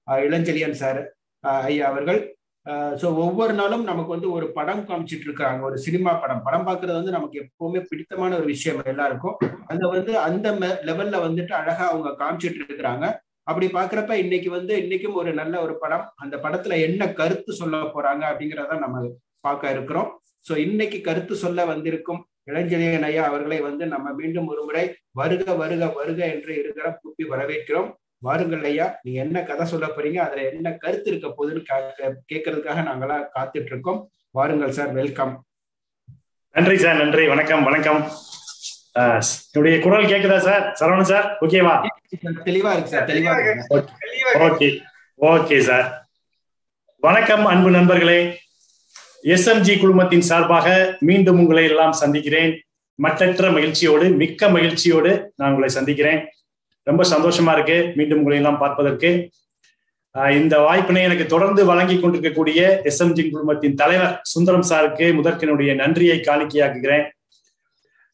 Ilanchezhiyan sir ஐயா அவர்கள். So ஒவ்வொரு நாளும் நமக்கு வந்து ஒரு படம் காமிச்சிட்டு இருக்காங்க, ஒரு சினிமா படம் பார்க்கறது வந்து நமக்கு எப்பவுமே பிடித்தமான ஒரு விஷயம் எல்லாருக்கும். அந்த லெவல்ல வந்துட்டு அழகா அவங்க காமிச்சிட்டு இருக்கிறாங்க. அப்படி பாக்குறப்ப இன்னைக்கும் ஒரு நல்ல ஒரு படம், அந்த படத்துல என்ன கருத்து சொல்ல போறாங்க அப்படிங்கிறத நம்ம பார்க்க இருக்கிறோம். ஸோ இன்னைக்கு கருத்து சொல்ல வந்திருக்கும் இளஞ்செழியன் ஐயா அவர்களை நம்ம மீண்டும் ஒரு முறை வருக வருக வருக என்று இருக்கிற கூப்பி வரவேற்கிறோம். வாருங்கள் ஐயா, நீங்க என்ன கதை சொல்ல போறீங்க, அதுல என்ன கருத்து இருக்க போகுதுன்னு கேட்கறதுக்காக நாங்களாம் காத்துட்டு இருக்கோம். வாருங்கள் சார், வெல்கம். நன்றி சார், நன்றி. வணக்கம் வணக்கம். என்னுடைய குரல் கேக்குதா சார்? சரவணன் சார், ஓகேவா? தெளிவா இருக்கு சார், தெளிவா இருக்கு. Okay okay sir. வணக்கம் அன்பு நண்பர்களே. SMG குழுமத்தின் சார்பாக மீண்டும் உங்களை எல்லாம் சந்திக்கிறேன். மற்றற்ற மகிழ்ச்சியோடு, மிக்க மகிழ்ச்சியோடு நான் உங்களை சந்திக்கிறேன். ரொம்ப சந்தோஷமா இருக்கு மீண்டும் உங்களை எல்லாம் பார்ப்பதற்கு. இந்த வாய்ப்பினை எனக்கு தொடர்ந்து வழங்கி கொண்டிருக்கக்கூடிய SMG குழுமத்தின் தலைவர் சுந்தரம் சாருக்கு முதற்கனுடைய நன்றியை காணிக்கையாக்குகிறேன்.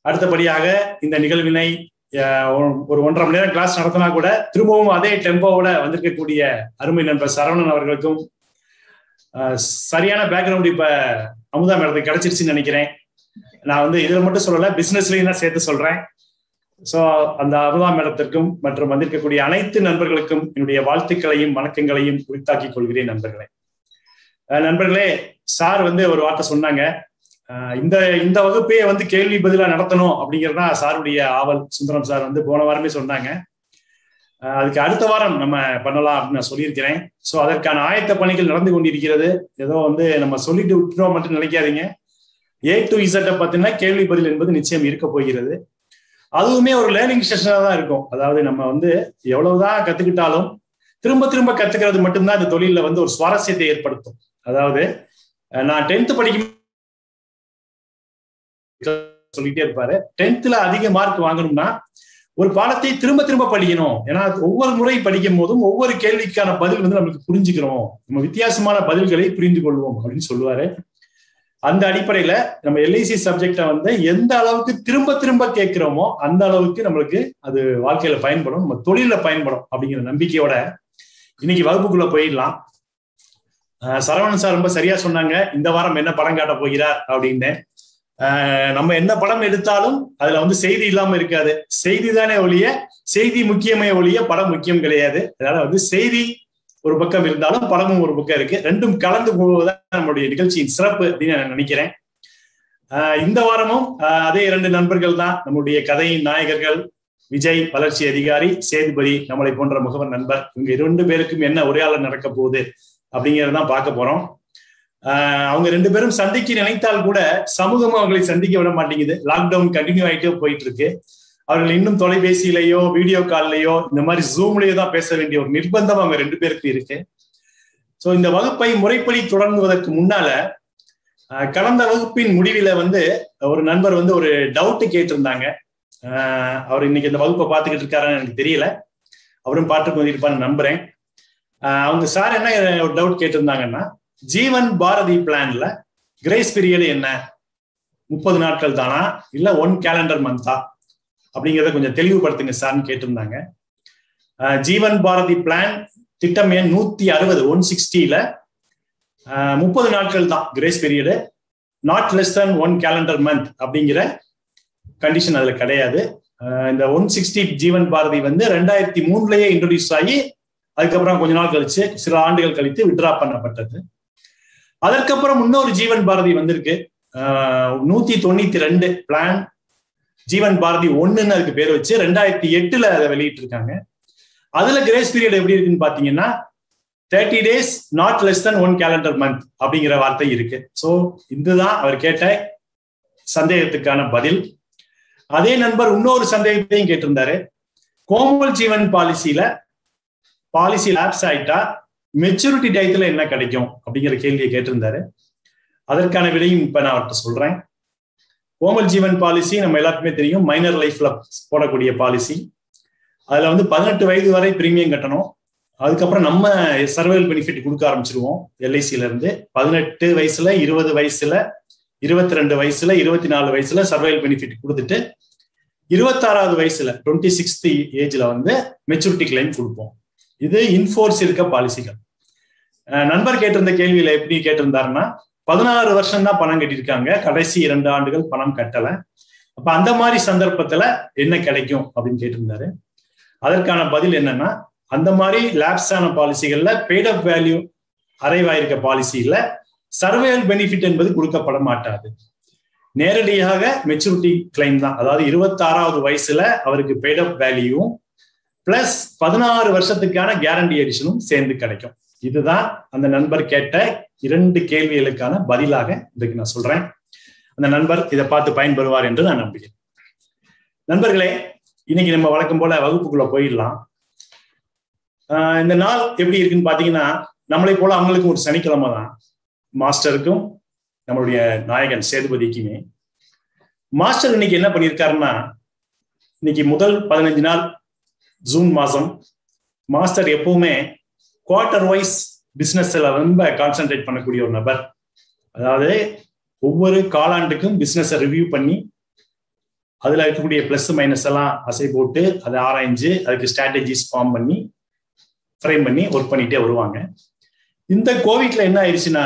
அடுத்தபடியாக இந்த நிகழ்வினை ஒரு 1.5 மணி நேரம் கிளாஸ் நடத்தினா கூட திரும்பவும் அதே டெம்போவோட வந்திருக்கக்கூடிய அருமை நண்பர் சரவணன் அவர்களுக்கும் சரியான பேக்ரவுண்ட் இப்ப அமுதா மேடத்துக்கு கிடைச்சிருச்சுன்னு நினைக்கிறேன். நான் இதுல மட்டும் சொல்லல, பிசினஸ்லயும் தான் சேர்த்து சொல்றேன். ஸோ அந்த அமுதா மேடத்திற்கும் மற்றும் வந்திருக்கக்கூடிய அனைத்து நண்பர்களுக்கும் என்னுடைய வாழ்த்துக்களையும் வணக்கங்களையும் உரித்தாக்கிக் கொள்கிறேன். நண்பர்களே, சார் ஒரு வார்த்தை சொன்னாங்க, இந்த வகுப்பையே கேள்வி பதிலா நடத்தணும் அப்படிங்கிறதா சாருடைய ஆவல். சுந்தரம் சார் போன வாரமே சொன்னாங்க. அதுக்கு அடுத்த வாரம் நம்ம பண்ணலாம் அப்படின்னு நான் சொல்லியிருக்கிறேன். ஸோ அதற்கான ஆயத்த பணிகள் நடந்து கொண்டிருக்கிறது. ஏதோ நம்ம சொல்லிட்டு விட்டுறோம் மட்டும் நினைக்காதீங்க. A to Z பார்த்தீங்கன்னா கேள்வி பதில் என்பது நிச்சயம் இருக்க போகிறது. அதுவுமே ஒரு லேர்னிங் செஷனா தான் இருக்கும். அதாவது நம்ம எவ்வளவுதான் கத்துக்கிட்டாலும் திரும்ப திரும்ப கத்துக்கிறது மட்டும்தான் இந்த தொழில ஒரு சுவாரஸ்யத்தை ஏற்படுத்தும். அதாவது நான் 10th படிக்கும் சொல்லிட்டே இருப்பாரு, 10th அதிக மார்க் வாங்கணும்னா ஒரு பாடத்தை திரும்ப திரும்ப படிக்கணும். ஏன்னா ஒவ்வொரு முறை படிக்கும் போதும் ஒவ்வொரு கேள்விக்கான பதில் நம்மளுக்கு புரிஞ்சுக்கிறோம், நம்ம வித்தியாசமான பதில்களை புரிந்து கொள்வோம் அப்படின்னு சொல்லுவாரு. அந்த அடிப்படையில நம்ம LIC சப்ஜெக்டை எந்த அளவுக்கு திரும்ப திரும்ப கேட்கிறோமோ அந்த அளவுக்கு நம்மளுக்கு அது வாழ்க்கையில பயன்படும், நம்ம தொழில பயன்படும் அப்படிங்கிற நம்பிக்கையோட இன்னைக்கு வகுப்புக்குள்ள போயிடலாம். சரவணன் சார் ரொம்ப சரியா சொன்னாங்க, இந்த வாரம் என்ன படம் காட்ட போகிறார் அப்படின்னு. நம்ம என்ன படம் எடுத்தாலும் அதுல செய்தி இல்லாம இருக்காது. செய்தி தானே ஒழிய, செய்தி முக்கியமே ஒழிய படம் முக்கியம் கிடையாது. அதனால செய்தி ஒரு பக்கம் இருந்தாலும் படமும் ஒரு பக்கம் இருக்கு. ரெண்டும் கலந்து போவதுதான் நம்மளுடைய நிகழ்ச்சியின் சிறப்பு அப்படின்னு நான் நினைக்கிறேன். இந்த வாரமும் அதே 2 நண்பர்கள் தான் நம்முடைய கதையின் நாயகர்கள். விஜய் வளர்ச்சி அதிகாரி, சேதுபதி நம்மளை போன்ற முகவர் நண்பர். இவங்க 2 பேருக்கும் என்ன உரையாடல் நடக்க போகுது அப்படிங்கறதான் பார்க்க போறோம். அவங்க 2 பேரும் சந்திக்க நினைத்தால் கூட சமூகம் அவர்களை சந்திக்க விட மாட்டேங்குது. லாக்டவுன் கண்டினியூ ஆயிட்டே போயிட்டு இருக்கு. அவர்கள் இன்னும் தொலைபேசியிலேயோ வீடியோ கால்லயோ இந்த மாதிரி ஜூம்லயோ தான் பேச வேண்டிய ஒரு நிர்பந்தம் அவங்க 2 பேருக்கும் இருக்கு. ஸோ இந்த வகுப்பை முறைப்படி தொடங்குவதற்கு முன்னால கடந்த வகுப்பின் முடிவில ஒரு நண்பர் ஒரு டவுட் கேட்டிருந்தாங்க. அவர் இன்னைக்கு இந்த வகுப்பை பார்த்துக்கிட்டு இருக்காருன்னு எனக்கு தெரியல, அவரும் பாட்டுக்கு வந்திருப்பான்னு நம்புறேன். அவங்க சார் என்ன ஒரு டவுட் கேட்டிருந்தாங்கன்னா, ஜீவன் பாரதி பிளான்ல கிரேஸ் பீரியட் என்ன, 30 நாட்கள் தானா இல்ல 1 கேலண்டர் மந்தா அப்படிங்கிறத கொஞ்சம் தெளிவுபடுத்துங்க சார்னு கேட்டிருந்தாங்க. ஜீவன் பாரதி பிளான் திட்டம் எண் 160 160ல 30 நாட்கள் தான் grace period, not less than 1 calendar month அப்படிங்கிற கண்டிஷன் அதுல கிடையாது. இந்த 160 ஜீவன் பாரதி 2003லயே இன்ட்ரோடியூஸ் ஆகி அதுக்கப்புறம் கொஞ்ச நாள் கழிச்சு, சில ஆண்டுகள் கழித்து வித்ரா பண்ணப்பட்டது. அதற்கப்புறம் இன்னொரு ஜீவன் பாரதி வந்திருக்கு, 192 பிளான் ஜீவன் பாரதி 1ன்னு அதுக்கு பேர் வச்சு 2008ல அதை வெளியிட்டு இருக்காங்க. அதுல கிரேஸ் பீரியட் எப்படி இருக்குன்னு பாத்தீங்கன்னா 30 days not less than 1 calendar month அப்படிங்கிற வார்த்தை இருக்கு. ஸோ இதுதான் அவர் கேட்ட சந்தேகத்துக்கான பதில். அதே நண்பர் இன்னொரு சந்தேகத்தையும் கேட்டிருந்தாரு. கோமல் ஜீவன் பாலிசி லாப்ஸ் ஆயிட்டா மெச்சூரிட்டி டயத்துல என்ன கிடைக்கும் அப்படிங்கிற கேள்வியை கேட்டிருந்தாரு. அதற்கான விடையும் இப்ப நான் அவர்கிட்ட சொல்றேன். கோமல் ஜீவன் பாலிசி நம்ம எல்லாருக்குமே தெரியும், மைனர் லைஃப்ல போடக்கூடிய பாலிசி. அதுல 18 வயது வரை பிரீமியம் கட்டணும். அதுக்கப்புறம் நம்ம சர்வைவல் பெனிஃபிட் கொடுக்க ஆரம்பிச்சிருவோம். LICல இருந்து 18 வயசுல, 20 வயசுல, 22 வயசுல, 24 வயசுல சர்வைவல் பெனிஃபிட் கொடுத்துட்டு 26வது வயசுல 26th ஏஜ்ல மெச்சூரிட்டி கிளைம் கொடுப்போம். இது இன்ஃபோர்ஸ் இருக்க பாலிசிகள். நண்பர் கேட்டிருந்த கேள்வியில எப்படி கேட்டிருந்தாருன்னா 16 வருஷம் தான் பணம் கட்டியிருக்காங்க, கடைசி 2 ஆண்டுகள் பணம் கட்டல. அப்ப அந்த மாதிரி சந்தர்ப்பத்துல என்ன கிடைக்கும் அப்படின்னு கேட்டிருந்தாரு. அதற்கான பதில் என்னன்னா, அந்த மாதிரி லேப்ஸ் ஆன பாலிசிகள்ல பெய்ட் அப் வேல்யூ அரைவாயிருக்க பாலிசியில சர்வைவல் பெனிஃபிட் என்பது கொடுக்கப்பட மாட்டாது. நேரடியாக மெச்சூரிட்டி கிளைம் தான். அதாவது 26வது வயசுல அவருக்கு பெய்ட் அப் வேல்யூவும் பிளஸ் 16 வருஷத்துக்கான கேரண்டி எடிஷனும் சேர்ந்து கிடைக்கும். இதுதான் அந்த நண்பர் கேட்ட 2 கேள்விகளுக்கான பதிலாக இதுக்கு நான் சொல்றேன். அந்த நண்பர் இதை பார்த்து பயன்பெறுவார் என்று நான் நம்புகிறேன். நண்பர்களே, இன்னைக்கு நம்ம வழக்கம் போல வகுப்புக்குள்ள போயிடலாம். இந்த நாள் எப்படி இருக்குன்னு பாத்தீங்கன்னா, நம்மளை போல அவங்களுக்கும் ஒரு சனிக்கிழமை தான். மாஸ்டருக்கும் நம்மளுடைய நாயகன் சேதுபதிக்குமே. மாஸ்டர் இன்னைக்கு என்ன பண்ணியிருக்காருன்னா, இன்னைக்கு முதல் 15 நாள் ஜூன் மாசம் மாஸ்டர் எப்பவுமே குவார்டர் வைஸ் பிசினஸ்ல ரொம்ப கான்சென்ட்ரேட் பண்ணக்கூடிய ஒரு நபர். அதாவது ஒவ்வொரு காலாண்டுக்கும் பிசினஸை ரிவ்யூ பண்ணி அதுல இருக்கக்கூடிய பிளஸ் மைனஸ் எல்லாம் அசை போட்டு அதை ஆராய்ஞ்சு அதுக்கு ஸ்ட்ராட்டஜிஸ் ஃபார்ம் பண்ணி ஃப்ரேம் பண்ணி ஒர்க் பண்ணிட்டே வருவாங்க. இந்த கோவிட்ல என்ன ஆயிடுச்சுன்னா,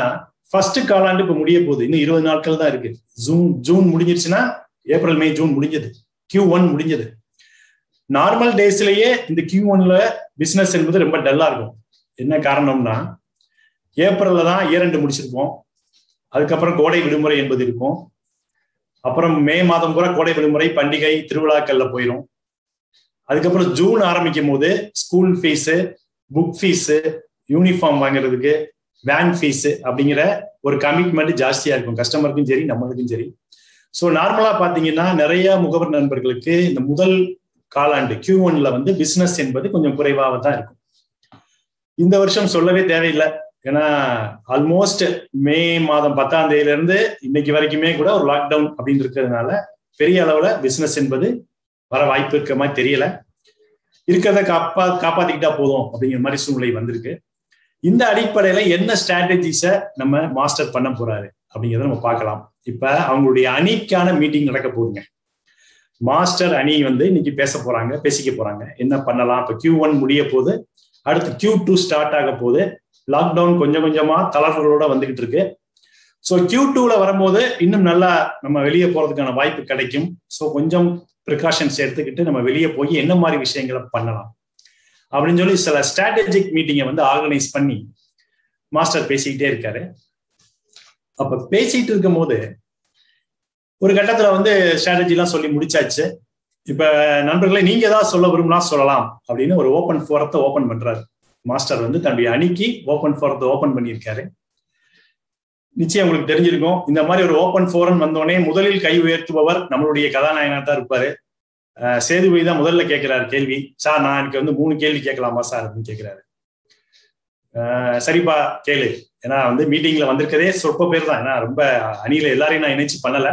ஃபர்ஸ்ட் காலாண்டு இப்ப முடிய போகுது. இன்னும் 20 நாட்கள் தான் இருக்கு. ஜூன் முடிஞ்சிருச்சுன்னா ஏப்ரல் மே ஜூன் முடிஞ்சது, Q1 முடிஞ்சது. நார்மல் டேஸ்லயே இந்த Q1ல பிசினஸ் என்பது ரொம்ப டல்லா இருக்கும். என்ன காரணம்னா, ஏப்ரல்ல தான் இயர் முடிச்சிருப்போம். அதுக்கப்புறம் கோடை விடுமுறை என்பது இருக்கும். அப்புறம் மே மாதம் கூட கோடை விடுமுறை, பண்டிகை, திருவிழாக்கள்ல போயிடும். அதுக்கப்புறம் ஜூன் ஆரம்பிக்கும் போது school fees, book fees, uniform வாங்குறதுக்கு, வேன் ஃபீஸு அப்படிங்கிற ஒரு கமிட்மெண்ட் ஜாஸ்தியா இருக்கும், கஸ்டமருக்கும் சரி நம்மளுக்கும் சரி. ஸோ நார்மலா பாத்தீங்கன்னா நிறைய முகவர் நண்பர்களுக்கு இந்த முதல் காலாண்டு Q1ல வந்து பிசினஸ் என்பது கொஞ்சம் குறைவாக தான் இருக்கும். இந்த வருஷம் சொல்லவே தேவையில்லை. ஏன்னா ஆல்மோஸ்ட் மே மாதம் 10ஆம் தேதியில இருந்து இன்னைக்கு வரைக்குமே கூட ஒரு லாக்டவுன் அப்படின்னு இருக்கிறதுனால பெரிய அளவுல பிசினஸ் என்பது வர வாய்ப்பு இருக்க மாதிரி தெரியல. இருக்கிறத காப்பாத்திக்கிட்டா போதும் அப்படிங்கிற மாதிரி சூழ்நிலை வந்திருக்கு. இந்த அடிப்படையில என்ன ஸ்ட்ராட்டஜிஸை நம்ம மாஸ்டர் பண்ண போறாரு அப்படிங்கிறத நம்ம பார்க்கலாம். இப்ப அவங்களுடைய அணிக்கான மீட்டிங் நடக்க போகுதுங்க. மாஸ்டர் அணி வந்து இன்னைக்கு பேசிக்க போறாங்க என்ன பண்ணலாம். இப்ப Q1 முடிய போது, அடுத்து Q2 ஸ்டார்ட் ஆக போது. லாக்டவுன் கொஞ்சம் கொஞ்சமா தளர்வுகளோட வந்துகிட்டு இருக்கு. ஸோ Q2ல வரும்போது இன்னும் நல்லா நம்ம வெளியே போறதுக்கான வாய்ப்பு கிடைக்கும். ஸோ கொஞ்சம் ப்ரிகாஷன்ஸ் எடுத்துக்கிட்டு நம்ம வெளியே போய் என்ன மாதிரி விஷயங்களை பண்ணலாம் அப்படின்னு சொல்லி சில ஸ்ட்ராட்டஜிக் மீட்டிங்கை வந்து ஆர்கனைஸ் பண்ணி மாஸ்டர் பேசிக்கிட்டே இருக்காரு. அப்ப பேசிட்டு இருக்கும் போது ஒரு கட்டத்துல வந்து ஸ்ட்ராட்டஜி எல்லாம் சொல்லி முடிச்சாச்சு. இப்ப நண்பர்களை நீங்க ஏதாவது சொல்ல விரும்பினா சொல்லலாம் அப்படின்னு ஒரு ஓப்பன் ஃபோரத்தை ஓபன் பண்றாரு. மாஸ்டர் வந்து தன்னுடைய அணிக்கு ஓப்பன் ஃபோரத்தை ஓபன் பண்ணியிருக்காரு. நிச்சயம் உங்களுக்கு தெரிஞ்சிருக்கும், இந்த மாதிரி ஒரு ஓப்பன் ஃபோரம் வந்தோடனே முதலில் கை உயர்த்துபவர் நம்மளுடைய கதாநாயகனா தான் இருப்பாரு. சேதுபதி தான் முதல்ல கேட்கிறாரு கேள்வி. சார், நான் எனக்கு வந்து 3 கேள்வி கேட்கலாமா சார் அப்படின்னு கேட்கிறாரு. சரிப்பா கேளு. ஏன்னா வந்து மீட்டிங்ல வந்திருக்கதே சொற்ப பேர் தான். ஏன்னா ரொம்ப அணியில எல்லாரையும் நான் இணைச்சு பண்ணல.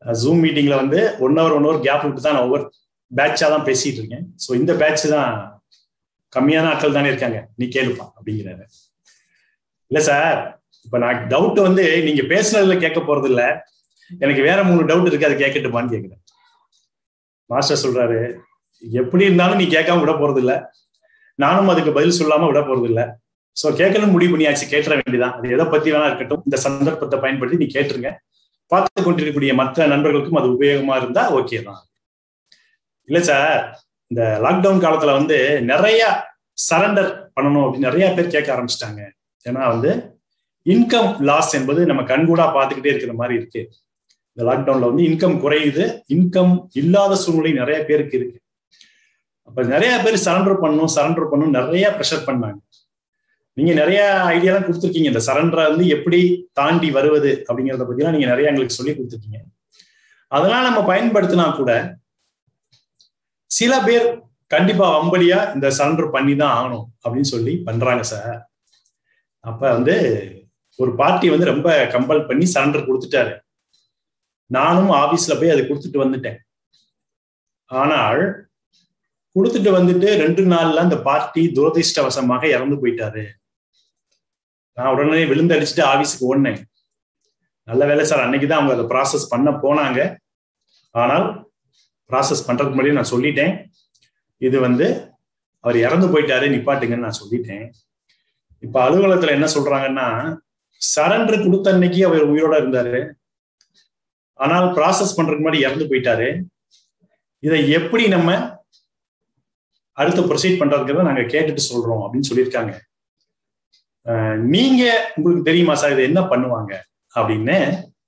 ஜூம் மீட்டிங்ல வந்து 1 hour கேப் விட்டு தான் நான் ஒவ்வொரு பேட்சா தான் பேசிட்டு இருக்கேன். ஸோ இந்த பேட்ச் தான் கம்மியான ஆட்கள் தானே இருக்காங்க, நீ கேளுப்பா அப்படிங்கிறாரு. இல்ல சார், இப்ப நான் டவுட் வந்து நீங்க பேசுனதுல கேட்க போறது இல்ல, எனக்கு வேற 3 டவுட் இருக்கு, அதை கேட்கட்டுமான்னு கேட்கிறேன். மாஸ்டர் சொல்றாரு, எப்படி இருந்தாலும் நீ கேட்காம விட போறது இல்ல, நானும் அதுக்கு பதில் சொல்லாம விட போறது இல்ல. சோ கேட்கணும் முடிவு பண்ணியாச்சு, கேட்டுற வேண்டியதான். அது எதை பத்தி வேணா இருக்கட்டும், இந்த சந்தர்ப்பத்தை பயன்படுத்தி நீ கேட்டுருங்க. பார்த்து கொண்டிருக்கக்கூடிய மற்ற நண்பர்களுக்கும் அது உபயோகமா இருந்தா ஓகே தான். இல்ல சார், இந்த லாக்டவுன் காலத்துல வந்து நிறைய சரண்டர் பண்ணணும் அப்படின்னு நிறைய பேர் கேட்க ஆரம்பிச்சிட்டாங்க. ஏன்னா வந்து இன்கம் லாஸ் என்பது நம்ம கண்கூடா பார்த்துக்கிட்டே இருக்கிற மாதிரி இருக்கு. இந்த லாக்டவுன்ல வந்து இன்கம் குறையுது, இன்கம் இல்லாத சூழ்நிலை நிறைய பேருக்கு இருக்கு. அப்ப நிறைய பேர் சரண்டர் பண்ணணும் நிறைய ப்ரெஷர் பண்ணாங்க. நீங்க நிறைய ஐடியாலாம் கொடுத்துருக்கீங்க, இந்த சரண்டரை வந்து எப்படி தாண்டி வருவது அப்படிங்கிறத பத்திலாம் நீங்க நிறைய எங்களுக்கு சொல்லி கொடுத்துருக்கீங்க. அதெல்லாம் நம்ம பயன்படுத்தினா கூட சில பேர் கண்டிப்பா வம்படியா இந்த சரண்டர் பண்ணி தான் ஆகணும் அப்படின்னு சொல்லி பண்றாங்க சார். அப்ப வந்து ஒரு பார்ட்டி வந்து ரொம்ப கம்பல் பண்ணி சரண்டர் கொடுத்துட்டாரு. நானும் ஆபீஸ்ல போய் அதை கொடுத்துட்டு வந்துட்டேன். ஆனால் கொடுத்துட்டு வந்துட்டு 2 நாள்ல அந்த பார்ட்டி துரதிர்ஷ்டவசமாக இறந்து போயிட்டாரு. நான் உடனே விழுந்தடிச்சுட்டு ஆபீஸுக்கு ஓடினேன். நல்ல வேலை சார், அன்னைக்குதான் அவங்க அதை ப்ராசஸ் பண்ண போனாங்க. ஆனால் ப்ராசஸ் பண்றதுக்கு முன்னாடி நான் சொல்லிட்டேன், இது வந்து அவர் இறந்து போயிட்டாரு, நிப்பாட்டுங்கன்னு நான் சொல்லிட்டேன். இப்ப அலுவலகத்துல என்ன சொல்றாங்கன்னா, சரண்டர் கொடுத்த அன்னைக்கு அவர் உயிரோட இருந்தாரு, ஆனால் ப்ராசஸ் பண்றதுக்கு முன்னாடி இறந்து போயிட்டாரு. இதை எப்படி நம்ம அடுத்து ப்ரொசீட் பண்றதுக்கு நாங்க கேட்டுட்டு சொல்றோம் அப்படின்னு சொல்லியிருக்காங்க. நீங்க உங்களுக்கு தெரியுமா சார் இதை என்ன பண்ணுவாங்க அப்படின்னு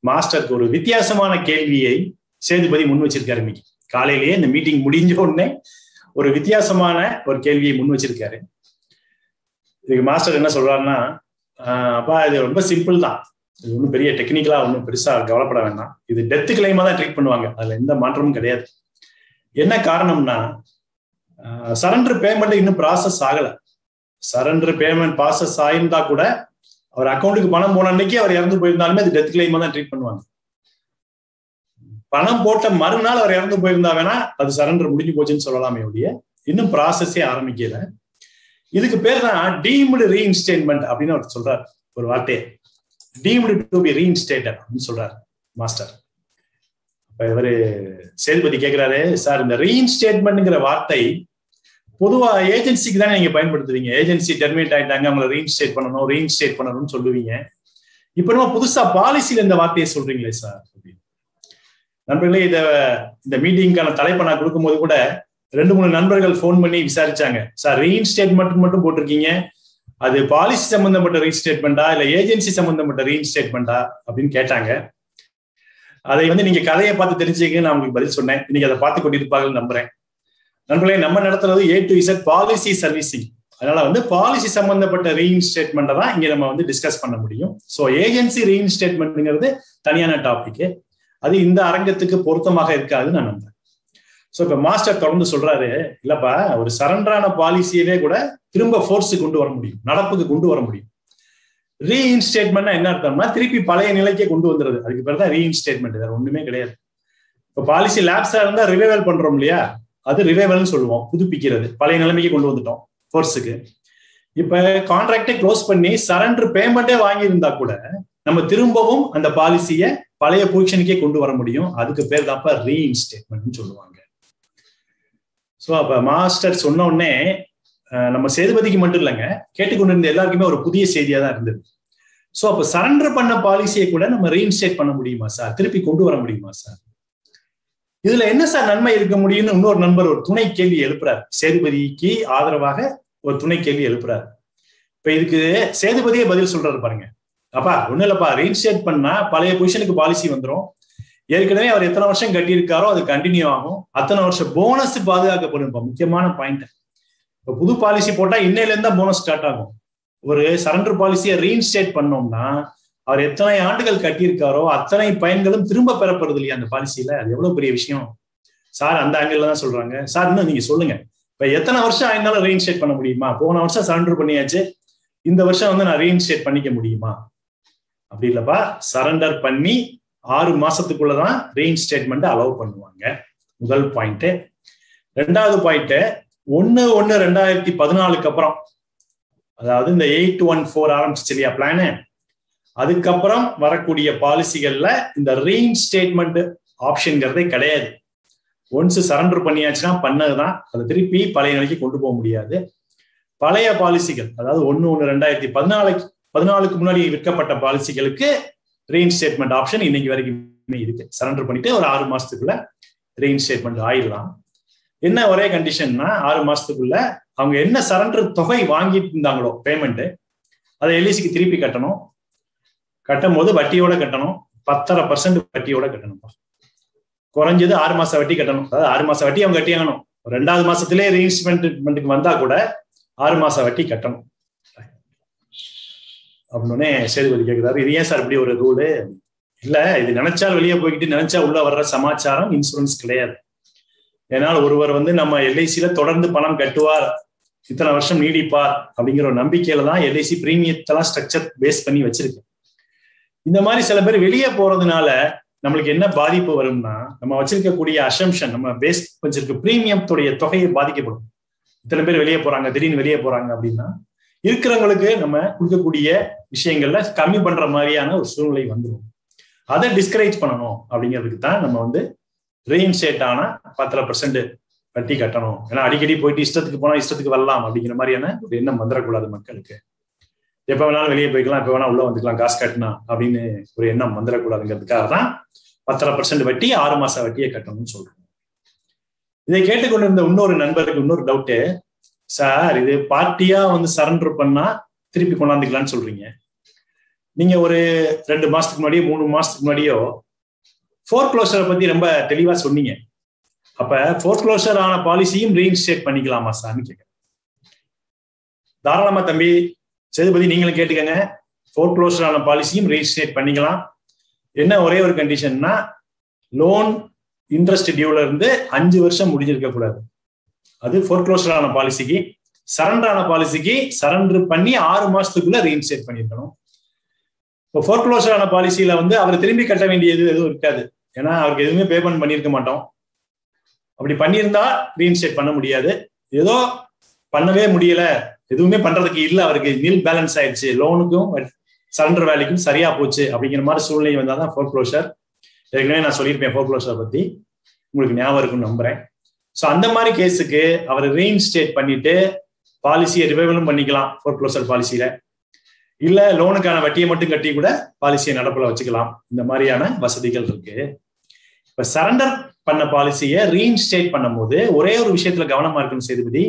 மாஸ்டருக்கு ஒரு வித்தியாசமான கேள்வியை சேதுபதி முன் வச்சிருக்காரு. இன்னைக்கு காலையிலேயே இந்த மீட்டிங் முடிஞ்ச உடனே ஒரு வித்தியாசமான ஒரு கேள்வியை முன் வச்சிருக்காரு. இதுக்கு மாஸ்டர் என்ன சொல்றாருன்னா, அப்பா இது ரொம்ப சிம்பிள் தான், இது ஒன்றும் பெரிய டெக்னிக்கலா ஒன்றும் பெருசா கவலைப்பட வேண்டாம், இது டெத் கிளைமா தான் ட்ரீட் பண்ணுவாங்க, அதுல எந்த மாற்றமும் கிடையாது. என்ன காரணம்னா, சரண்டர் பேமெண்ட் இன்னும் ப்ராசஸ் ஆகல. சரண்டர் பேமெண்ட் ப்ராசஸ் ஆயிருந்தா கூட அவர் அக்கௌண்ட்டுக்கு பணம் போன அன்னைக்கு அவர் இறந்து போயிருந்தாலுமே அது டெத் கிளைமா தான் ட்ரீட் பண்ணுவாங்க. பணம் போட்ட மறுநாள் அவர் இறந்து போயிருந்தா வேணா அது சரண்டர் முடிஞ்சு போச்சுன்னு சொல்லலாமே ஒழிய இன்னும் ப்ராசஸே ஆரம்பிக்கல. இதுக்கு பேர் தான் டீம்டு ரீஇன்ஸ்டேட்மெண்ட் அப்படின்னு அவர் சொல்றாரு. ஒரு வார்த்தையை டீம்டு டு பி ரீஇன்ஸ்டேட்டட் அப்படின்னு சொல்றாரு மாஸ்டர். இப்ப இவரு சேதுபதி கேட்கிறாரு, சார் இந்த ரீஇன்ஸ்டேட்மெண்ட்ங்கிற வார்த்தை பொதுவா ஏஜென்சிக்கு தானே நீங்க பயன்படுத்துவீங்க, ஏஜென்சி டெர்மினேட் ஆயிட்டாங்க அவங்களை ரீஇன்ஸ்டேட் பண்ணணும்னு சொல்லுவீங்க, இப்ப நம்ம புதுசா பாலிசியில இந்த வார்த்தையை சொல்றீங்களே சார் அப்படின்னு. நண்பர்களே, இந்த மீட்டிங்கான தலைப்பை நான் கொடுக்கும்போது கூட 2-3 நண்பர்கள் போன் பண்ணி விசாரிச்சாங்க, சார் ரீஇன்ஸ்டேட்மெண்ட் மட்டும் போட்டிருக்கீங்க, அது பாலிசி சம்பந்தப்பட்ட ரீஇன்ஸ்டேட்மெண்டா இல்ல ஏஜென்சி சம்பந்தப்பட்ட ரீஇன்ஸ்டேட்மெண்டா அப்படின்னு கேட்டாங்க. அதை நீங்க கதையை பார்த்து தெரிஞ்சுக்கன்னு நான் உங்களுக்கு பதில் சொன்னேன். இன்னைக்கு அதை பார்த்து கொண்டிருப்பாங்கன்னு நம்புறேன். நண்பர்களே, நம்ம நடத்துறது A to Z policy servicing. அதனால பாலிசி சம்பந்தப்பட்ட ரீஇன்ஸ்டேட்மெண்ட்டை தான் இங்க நம்ம டிஸ்கஸ் பண்ண முடியும். ஸோ ஏஜென்சி ரீஇன்ஸ்டேட்மெண்ட்ங்கிறது தனியான டாபிக், அது இந்த அரங்கத்துக்கு பொருத்தமாக இருக்காதுன்னு நான் நம்புறேன். ஸோ இப்ப மாஸ்டர் தொடர்ந்து சொல்றாரு, இல்லப்பா ஒரு சரண்டரான பாலிசியவே கூட திரும்ப ஃபோர்ஸுக்கு கொண்டு வர முடியும், நடப்புக்கு கொண்டு வர முடியும். ரீஇன்ஸ்டேட்மெண்ட்னா என்ன அர்த்தம்னா திருப்பி பழைய நிலைக்கே கொண்டு வந்துடுறது, அதுக்கு பேர் தான் ரீஇன்ஸ்டேட்மெண்ட், வேற ஒண்ணுமே கிடையாது. இப்போ பாலிசி லேப்ஸா இருந்தா ரிவைவல் பண்றோம் இல்லையா, அது ரிவைவல்னு சொல்லுவோம், புதுப்பிக்கிறது, பழைய நிலைமைக்கு கொண்டு வந்துட்டோம் ஃபோர்ஸுக்கு. இப்ப கான்ட்ராக்டை க்ளோஸ் பண்ணி சரண்டர் பேமெண்டே வாங்கியிருந்தா கூட நம்ம திரும்பவும் அந்த பாலிசியை பழைய பொசிஷனுக்கே கொண்டு வர முடியும், அதுக்கு பேர் தான்ப்பா ரீஇன்ஸ்டேட்மெண்ட்னு சொல்லுவாங்க. ஸோ அப்ப மாஸ்டர் சொன்ன உடனே நம்ம சேதுபதிக்கு மட்டும் இல்லைங்க, கேட்டுக்கொண்டிருந்த எல்லாருக்குமே ஒரு புதிய செய்தியா தான் இருந்தது. ஸோ அப்ப சரண்டர் பண்ண பாலிசியை கூட நம்ம ரீஇன்ஸ்டேட் பண்ண முடியுமா சார், திருப்பி கொண்டு வர முடியுமா சார், இதுல என்ன சார் நன்மை இருக்க முடியும்னு இன்னொரு நண்பர் ஒரு துணை கேள்வி எழுப்புறாரு. சேதுபதிக்கு ஆதரவாக ஒரு துணை கேள்வி எழுப்புறாரு. இப்ப இதுக்கு சேதுபதியே பதில் சொல்றாரு பாருங்க. அப்பா ஒண்ணு இல்லப்பா, ரீஇன்ஸ்டேட் பண்ணா பழைய பொசிஷனுக்கு பாலிசி வந்துடும், ஏற்கனவே அவர் எத்தனை வருஷம் கட்டியிருக்காரோ அது கண்டினியூ ஆகும், அத்தனை வருஷம் போனஸ் பாதுகாக்கப்படும். முக்கியமான பாயிண்ட், இப்ப புது பாலிசி போட்டா இன்னையில இருந்தா போனஸ் ஸ்டார்ட் ஆகும். ஒரு சரண்டர் பாலிசியை ரீஇன்ஸ்டேட் பண்ணோம்னா அவர் எத்தனை ஆண்டுகள் கட்டியிருக்காரோ அத்தனை பயன்களும் திரும்ப பெறப்படுது இல்லையா அந்த பாலிசியில, அது எவ்வளவு பெரிய விஷயம் சார். அந்த ஆங்கிள் தான் சொல்றாங்க. சார் இன்னும் நீங்க சொல்லுங்க, இப்ப எத்தனை வருஷம் ஆயிருந்தாலும் ரீஇன்ஸ்டேட் பண்ண முடியுமா, போன வருஷம் சரண்டர் பண்ணியாச்சு, இந்த வருஷம் நான் ரீஇன்ஸ்டேட் பண்ணிக்க முடியுமா? அப்படி இல்லப்பா, சரண்டர் பண்ணி 6 மாசத்துக்குள்ளதான் ரீஇன்ஸ்டேட்மெண்ட் அலோவ் பண்ணுவாங்க, முதல் பாயிண்ட். 2வது பாயிண்ட், 1/1/2014 அப்புறம், அதாவது இந்த 814 ஆரம்பிச்சு இல்லையா பிளானு, அதுக்கப்புறம் வரக்கூடிய பாலிசிகள்ல இந்த ரீஇன்ஸ்டேட்மெண்ட் ஆப்ஷன்ங்கிறதே கிடையாது. ஒன்ஸ் சரண்டர் பண்ணியாச்சுன்னா பண்ணதுதான், அதை திருப்பி பழைய நிலைக்கு கொண்டு போக முடியாது. பழைய பாலிசிகள், அதாவது 1/1/2014 முன்னாடி விற்கப்பட்ட பாலிசிகளுக்கு ரீஇன்ஸ்டேட்மெண்ட் ஆப்ஷன் இன்னைக்கு வரைக்குமே இருக்கு. சரண்டர் பண்ணிட்டு ஒரு 6 மாசத்துக்குள்ள ரீஇன்ஸ்டேட்மெண்ட் ஆயிடலாம். என்ன ஒரே கண்டிஷன்னா 6 மாசத்துக்குள்ள அவங்க என்ன சரண்டர் தொகை வாங்கிட்டு இருந்தாங்களோ பேமெண்ட், அதை எல்ஐசிக்கு திருப்பி கட்டணும். கட்டும் போது வட்டியோட கட்டணும், 10.5% வட்டியோட கட்டணும்ப்பா. குறைஞ்சது 6 மாசம் வட்டி கட்டணும். அதாவது 6 மாசம் வட்டி அவங்க கட்டியாகணும். 2வது மாசத்திலே ரீஇன்ஸ்டேட்மெண்ட்டுக்கு வந்தா கூட 6 மாசம் வட்டி கட்டணும் அப்படின்னு சேதுபதி கேட்கிறாரு. இது ஏன் சார் இப்படி ஒரு ரூலு? இல்ல, இது நினைச்சால் வெளியே போய்கிட்டு நினைச்சா உள்ள வர்ற சமாச்சாரம் இன்சூரன்ஸ் கிடையாது. ஏன்னால் ஒருவர் நம்ம எல்ஐசியில தொடர்ந்து பணம் கட்டுவார், இத்தனை வருஷம் நீடிப்பார் அப்படிங்கிற ஒரு நம்பிக்கையில தான் எல்ஐசி பிரீமியத்தெல்லாம் ஸ்ட்ரக்சர் பேஸ் பண்ணி வச்சிருக்கு. இந்த மாதிரி சில பேர் வெளியே போறதுனால நம்மளுக்கு என்ன பாதிப்பு வரும்னா, நம்ம வச்சிருக்கக்கூடிய அசம்ஷன், நம்ம பேஸ் வச்சிருக்க பிரீமியத்துடைய தொகையை பாதிக்கப்படும். இத்தனை பேர் வெளியே போறாங்க, திடீர்னு வெளியே போறாங்க அப்படின்னா இருக்கிறவங்களுக்கு நம்ம கொடுக்கக்கூடிய விஷயங்கள்ல கம்மி பண்ற மாதிரியான ஒரு சூழ்நிலை வந்துடும். அதை டிஸ்கரேஜ் பண்ணணும் அப்படிங்கிறதுக்கு தான் நம்ம ரீஇன்ஸ்டேட் ஆனா 10% வட்டி கட்டணும். ஏன்னா அடிக்கடி போயிட்டு இஷ்டத்துக்கு போனா இஷ்டத்துக்கு வரலாம் அப்படிங்கிற மாதிரியான ஒரு எண்ணம் வந்துடக்கூடாது மக்களுக்கு. எப்ப வேணாலும் வெளியே போய்க்கலாம், எப்ப வேணா உள்ள வந்துக்கலாம் காசு கட்டினா அப்படின்னு ஒரு எண்ணம் வந்துடக்கூடாதுங்கிறதுக்காக தான் 10% வட்டி 6 மாச வட்டியை கட்டணும்னு சொல்றோம். இதை கேட்டுக்கொண்டிருந்த இன்னொரு நண்பருக்கு இன்னொரு டவுட்டு, சார் இது பார்ட்டியா வந்து சரண்டர் பண்ணா திருப்பி கொண்டாந்துக்கலாம்னு சொல்றீங்க. நீங்க ஒரு 2 மாசத்துக்கு முன்னாடியோ 3 மாசத்துக்கு முன்னாடியோ ஃபோர்க்ளோஷரை பத்தி ரொம்ப தெளிவா சொன்னீங்க. அப்ப ஃபோர்க்ளோஷர் ஆன பாலிசியும் ரீஇன்ஸ்டேட் பண்ணிக்கலாமா சார்னு கேட்க. தாராளமா தம்பி சேதுபதி, நீங்களும் கேட்டுக்கங்க. ஃபோர்க்ளோஷர் ஆன பாலிசியும் ரீஇன்ஸ்டேட் பண்ணிக்கலாம். என்ன ஒரே ஒரு கண்டிஷன்னா, லோன் இன்ட்ரெஸ்ட் டியூல இருந்து 5 வருஷம் முடிஞ்சிருக்க கூடாது. அது ஃபோர்க்ளோஷர் ஆன பாலிசிக்கு. சரண்டர் ஆன பாலிசிக்கு சரண்டர் பண்ணி 6 மாசத்துக்குள்ள ரீஇன்ஸ்டேட் பண்ணிருக்கணும். இப்போ ஃபோர்க்ளோஷர் ஆன பாலிசியில வந்து அவர் திரும்பி கட்ட வேண்டியது எதுவும் இருக்காது. ஏன்னா அவருக்கு எதுவுமே பேமெண்ட் பண்ணியிருக்க மாட்டோம். அப்படி பண்ணியிருந்தா ரீஇன்ஸ்டேட் பண்ண முடியாது. ஏதோ பண்ணவே முடியல, எதுவுமே பண்றதுக்கு இல்லை, அவருக்கு நில் பேலன்ஸ் ஆயிடுச்சு, லோனுக்கும் சரண்டர் வேலைக்கும் சரியா போச்சு அப்படிங்கிற மாதிரி சூழ்நிலை வந்தாதான் ஃபோர்க்ளோஷர். ஏற்கனவே நான் சொல்லியிருப்பேன் ஃபோர்க்ளோஷரை பத்தி, உங்களுக்கு ஞாபகம் இருக்குன்னு நம்புறேன். ஸோ அந்த மாதிரி கேஸுக்கு அவர் ரீஇன்ஸ்டேட் பண்ணிட்டு பாலிசியை ரிவைவலும் பண்ணிக்கலாம் ஃபோர்க்ளோஷர் பாலிசியில. இல்ல லோனுக்கான வட்டியை மட்டும் கட்டி கூட பாலிசியை நடப்புல வச்சுக்கலாம். இந்த மாதிரியான வசதிகள் இருக்கு. இப்ப சரண்டர் பண்ண பாலிசியை ரீஇன்ஸ்டேட் பண்ணும் போது ஒரே ஒரு விஷயத்துல கவனமா இருக்கணும் சேதுபதி.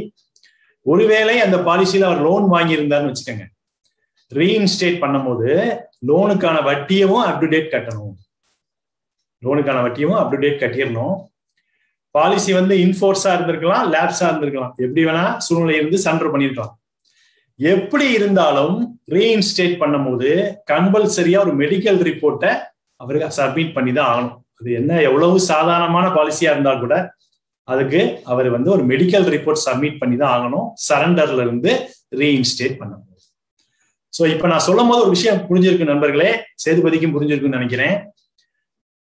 ஒருவேளை அந்த பாலிசியில அவர் லோன் வாங்கியிருந்தாருன்னு வச்சுக்கோங்க, ரீஇன்ஸ்டேட் பண்ணும் போது லோனுக்கான வட்டியவும் அப் டு டேட் கட்டணும். லோனுக்கான வட்டியவும் அப் டு டேட் கட்டிடணும். பாலிசி வந்து இன்ஃபோர்ஸா இருந்திருக்கலாம், லேப்ஸா இருந்திருக்கலாம், எப்படி வேணா சூழ்நிலை இருந்து சரண்டர் பண்ணிருக்கலாம். எப்படி இருந்தாலும் ரீஇன்ஸ்டேட் பண்ணும் போது கம்பல்சரியா ஒரு மெடிக்கல் ரிப்போர்ட்டை அவருக்கு சப்மிட் பண்ணி தான் ஆகணும். அது என்ன எவ்வளவு சாதாரணமான பாலிசியா இருந்தால் கூட அதுக்கு அவர் வந்து ஒரு மெடிக்கல் ரிப்போர்ட் சப்மிட் பண்ணி தான் ஆகணும், சரண்டர்ல இருந்து ரீஇன்ஸ்டேட் பண்ணும் போது. ஸோ இப்ப நான் சொல்லும் போது ஒரு விஷயம் புரிஞ்சிருக்கு நண்பர்களே, சேதுபதிக்கும் புரிஞ்சிருக்குன்னு நினைக்கிறேன்.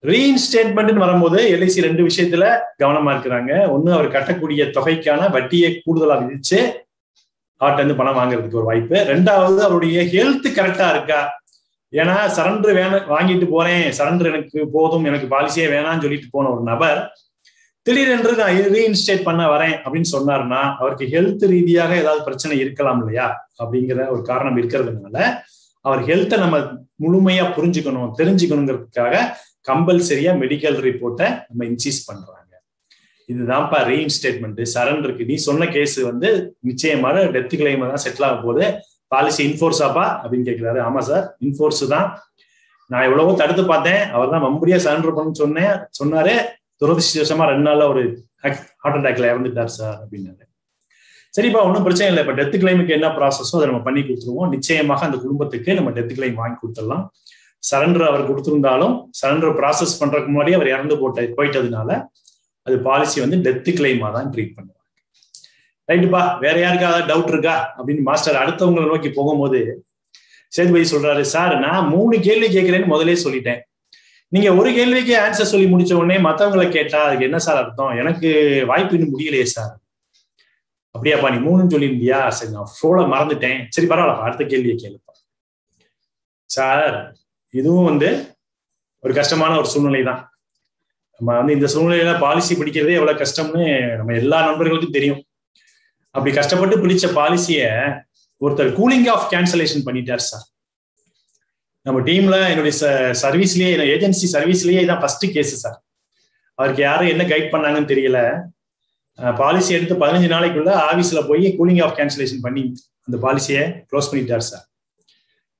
ரீஇன்ஸ்டேட்மெண்ட் வரும்போது எல்ஐசி 2 விஷயத்துல கவனமா இருக்கிறாங்க. ஒண்ணு, அவர் கட்டக்கூடிய தொகைக்கான வட்டியை கூடுதலா விதிச்சு அவர்கிட்ட இருந்து பணம் வாங்குறதுக்கு ஒரு வாய்ப்பு. 2வது, அவருடைய ஹெல்த் கரெக்டா இருக்கா. ஏன்னா சரண்டர் வாங்கிட்டு போறேன், சரண்டர் எனக்கு போதும், எனக்கு பாலிசியே வேணாம்னு சொல்லிட்டு போன ஒரு நபர் திடீரென்று நான் ரீஇன்ஸ்டேட் பண்ண வரேன் அப்படின்னு சொன்னாருன்னா அவருக்கு ஹெல்த் ரீதியாக ஏதாவது பிரச்சனை இருக்கலாம் இல்லையா அப்படிங்கிற ஒரு காரணம் இருக்கிறதுனால அவர் ஹெல்த்தை நம்ம முழுமையா புரிஞ்சுக்கணும், தெரிஞ்சுக்கணுங்கிறதுக்காக கம்பல்சரியா மெடிக்கல் ரிப்போர்ட்டை நம்ம இன்சீஸ் பண்றாங்க. இதுதான்ப்பா ரீஇன்ஸ்டேட்மெண்ட். சரண்டருக்கு நீ சொன்ன கேஸ் வந்து நிச்சயமாக டெத் கிளைம் தான் செட்டில் ஆக போகுது. பாலிசி இன்ஃபோர்ஸாப்பா அப்படின்னு கேட்கிறாரு. ஆமா சார், இன்ஃபோர்ஸ் தான். நான் எவ்வளவோ தடுத்து பார்த்தேன், அவர் தான் மம்படியா சரண்டர் பண்ணு சொன்னாரு. துரதிருஷ்டவசமா 2 நாள்ல ஒரு ஹார்ட் அட்டாக்ல இறந்துட்டார் சார் அப்படின்னாரு. சரிப்பா, ஒன்றும் பிரச்சனை இல்லை. இப்ப டெத் கிளைமுக்கு என்ன ப்ராசஸோ அதை நம்ம பண்ணி கொடுத்துருவோம். நிச்சயமாக அந்த குடும்பத்துக்கு நம்ம டெத் கிளைம் வாங்கி கொடுத்துடலாம். சரண்டர் அவர் கொடுத்திருந்தாலும் சரண்டர் ப்ராசஸ் பண்றதுக்கு முன்னாடி அவர் இறந்து போயிட்டதுனால அது பாலிசி வந்து டெத் கிளைமா தான் ட்ரீட் பண்ணுவாங்க. ரைட்டுப்பா, வேற யாருக்காவது டவுட் இருக்கா அப்படின்னு மாஸ்டர் அடுத்தவங்களை நோக்கி போகும்போது சேதுபதி சொல்றாரு, சார் நான் 3 கேள்வி கேட்கிறேன்னு முதலே சொல்லிட்டேன். நீங்க ஒரு கேள்விக்கு ஆன்சர் சொல்லி முடிச்ச உடனே மத்தவங்களை கேட்டா அதுக்கு என்ன சார் அர்த்தம்? எனக்கு வாய்ப்பு இன்னும் முடியலையே சார். அப்படியாப்பா, நீ 3ன்னு சொல்லியிருந்தியா? சரி, நான் ஃப்ளோல மறந்துட்டேன். சரி பரவாயில்ல, அடுத்த கேள்வியை கேளுப்பா. சார், இதுவும் வந்து ஒரு கஷ்டமான ஒரு சூழ்நிலை தான். நம்ம வந்து இந்த சூழ்நிலையில பாலிசி பிடிக்கிறதே எவ்வளவு கஷ்டம்னு நம்ம எல்லா நண்பர்களுக்கும் தெரியும். அப்படி கஷ்டப்பட்டு பிடிச்ச பாலிசிய ஒருத்தர் கூலிங் ஆஃப் கேன்சலேஷன் பண்ணிட்டார் சார். நம்ம டீம்ல என்னுடைய சர்வீஸ்லயே, ஏஜென்சி சர்வீஸ்லயே இதான் ஃபர்ஸ்ட் கேஸ் சார். அவருக்கு யாரும் என்ன கைட் பண்ணாங்கன்னு தெரியல. பாலிசி எடுத்து 15 நாளைக்குள்ள ஆபீஸ்ல போய் கூலிங் ஆஃப் கேன்சலேஷன் பண்ணி அந்த பாலிசியை க்ளோஸ் பண்ணிட்டார் சார்.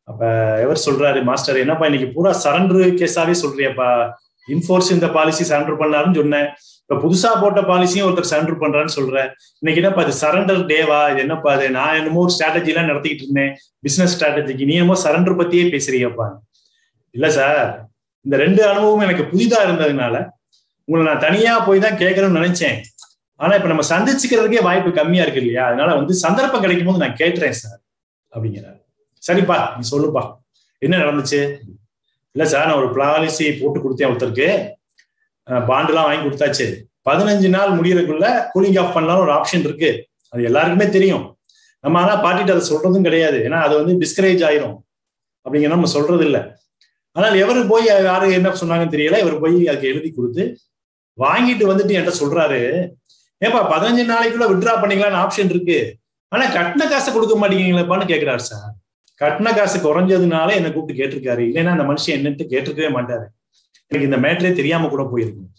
அப்ப எவர் சொல்றாரு, மாஸ்டர் என்னப்பா இன்னைக்கு பூரா சரண்டர் கேஸாவே சொல்றியப்பா, இன்ஃபோர்ஸ் இந்த பாலிசி சரண்டர் பண்ணாருன்னு சொன்னேன், இப்ப புதுசா போட்ட பாலிசியும் ஒருத்தர் சரண்டர் பண்றான்னு சொல்ற, இன்னைக்கு என்னப்பா இது சரண்டர் டேவா? இது என்னப்பா அது? நான் என்னமோ ஒரு ஸ்ட்ராட்டஜி எல்லாம் நடத்திக்கிட்டு இருந்தேன், பிசினஸ் ஸ்ட்ராட்டஜிக்கு, நீ என்னமோ சரண்டர் பத்தியே பேசுறீங்கப்பா. இல்ல சார், இந்த 2 அனுபவம் எனக்கு புதிதா இருந்ததுனால உங்களை நான் தனியா போய் தான் கேட்கணும்னு நினைச்சேன். ஆனா இப்ப நம்ம சந்திச்சுக்கிறதுக்கே வாய்ப்பு கம்மியா இருக்கு இல்லையா, அதனால வந்து சந்தர்ப்பம் கிடைக்கும் போது நான் கேட்டுறேன் சார் அப்படிங்கிறாரு. சரிப்பா, நீ சொல்லுப்பா என்ன நடந்துச்சு? இல்ல சார், நான் ஒரு பாலிசி போட்டு கொடுத்தேன் ஒருத்தருக்கு, பாண்ட் எல்லாம் வாங்கி கொடுத்தாச்சு, 15 நாள் முடியறதுக்குள்ள கூலிங் ஆஃப் பண்ணலாம் ஒரு ஆப்ஷன் இருக்கு, அது எல்லாருக்குமே தெரியும். நம்ம ஆனா பார்ட்டிட்டு அதை சொல்றதும் கிடையாது, ஏன்னா அது வந்து டிஸ்கரேஜ் ஆயிரும் அப்படிங்கிற நம்ம சொல்றது இல்லை. ஆனால் எவரு போய் யாரு என்ன சொன்னாங்கன்னு தெரியல, இவர் போய் அதுக்கு எழுதி கொடுத்து வாங்கிட்டு வந்துட்டு என்கிட்ட சொல்றாரு, ஏப்பா 15 நாளைக்குள்ள வித்ட்ரா பண்ணிக்கலாம்னு ஆப்ஷன் இருக்கு, ஆனா கட்டின காசை கொடுக்க மாட்டீங்களாப்பான்னு கேட்கிறாரு சார். கட்டின காசு குறைஞ்சதுனால என்ன கூப்பிட்டு கேட்டிருக்காரு, இல்லைன்னா அந்த மனுஷன் என்னட்டு கேட்டிருக்கவே மாட்டாரு. எனக்கு இந்த மேட்டரே தெரியாம கூட போயிருக்கும்.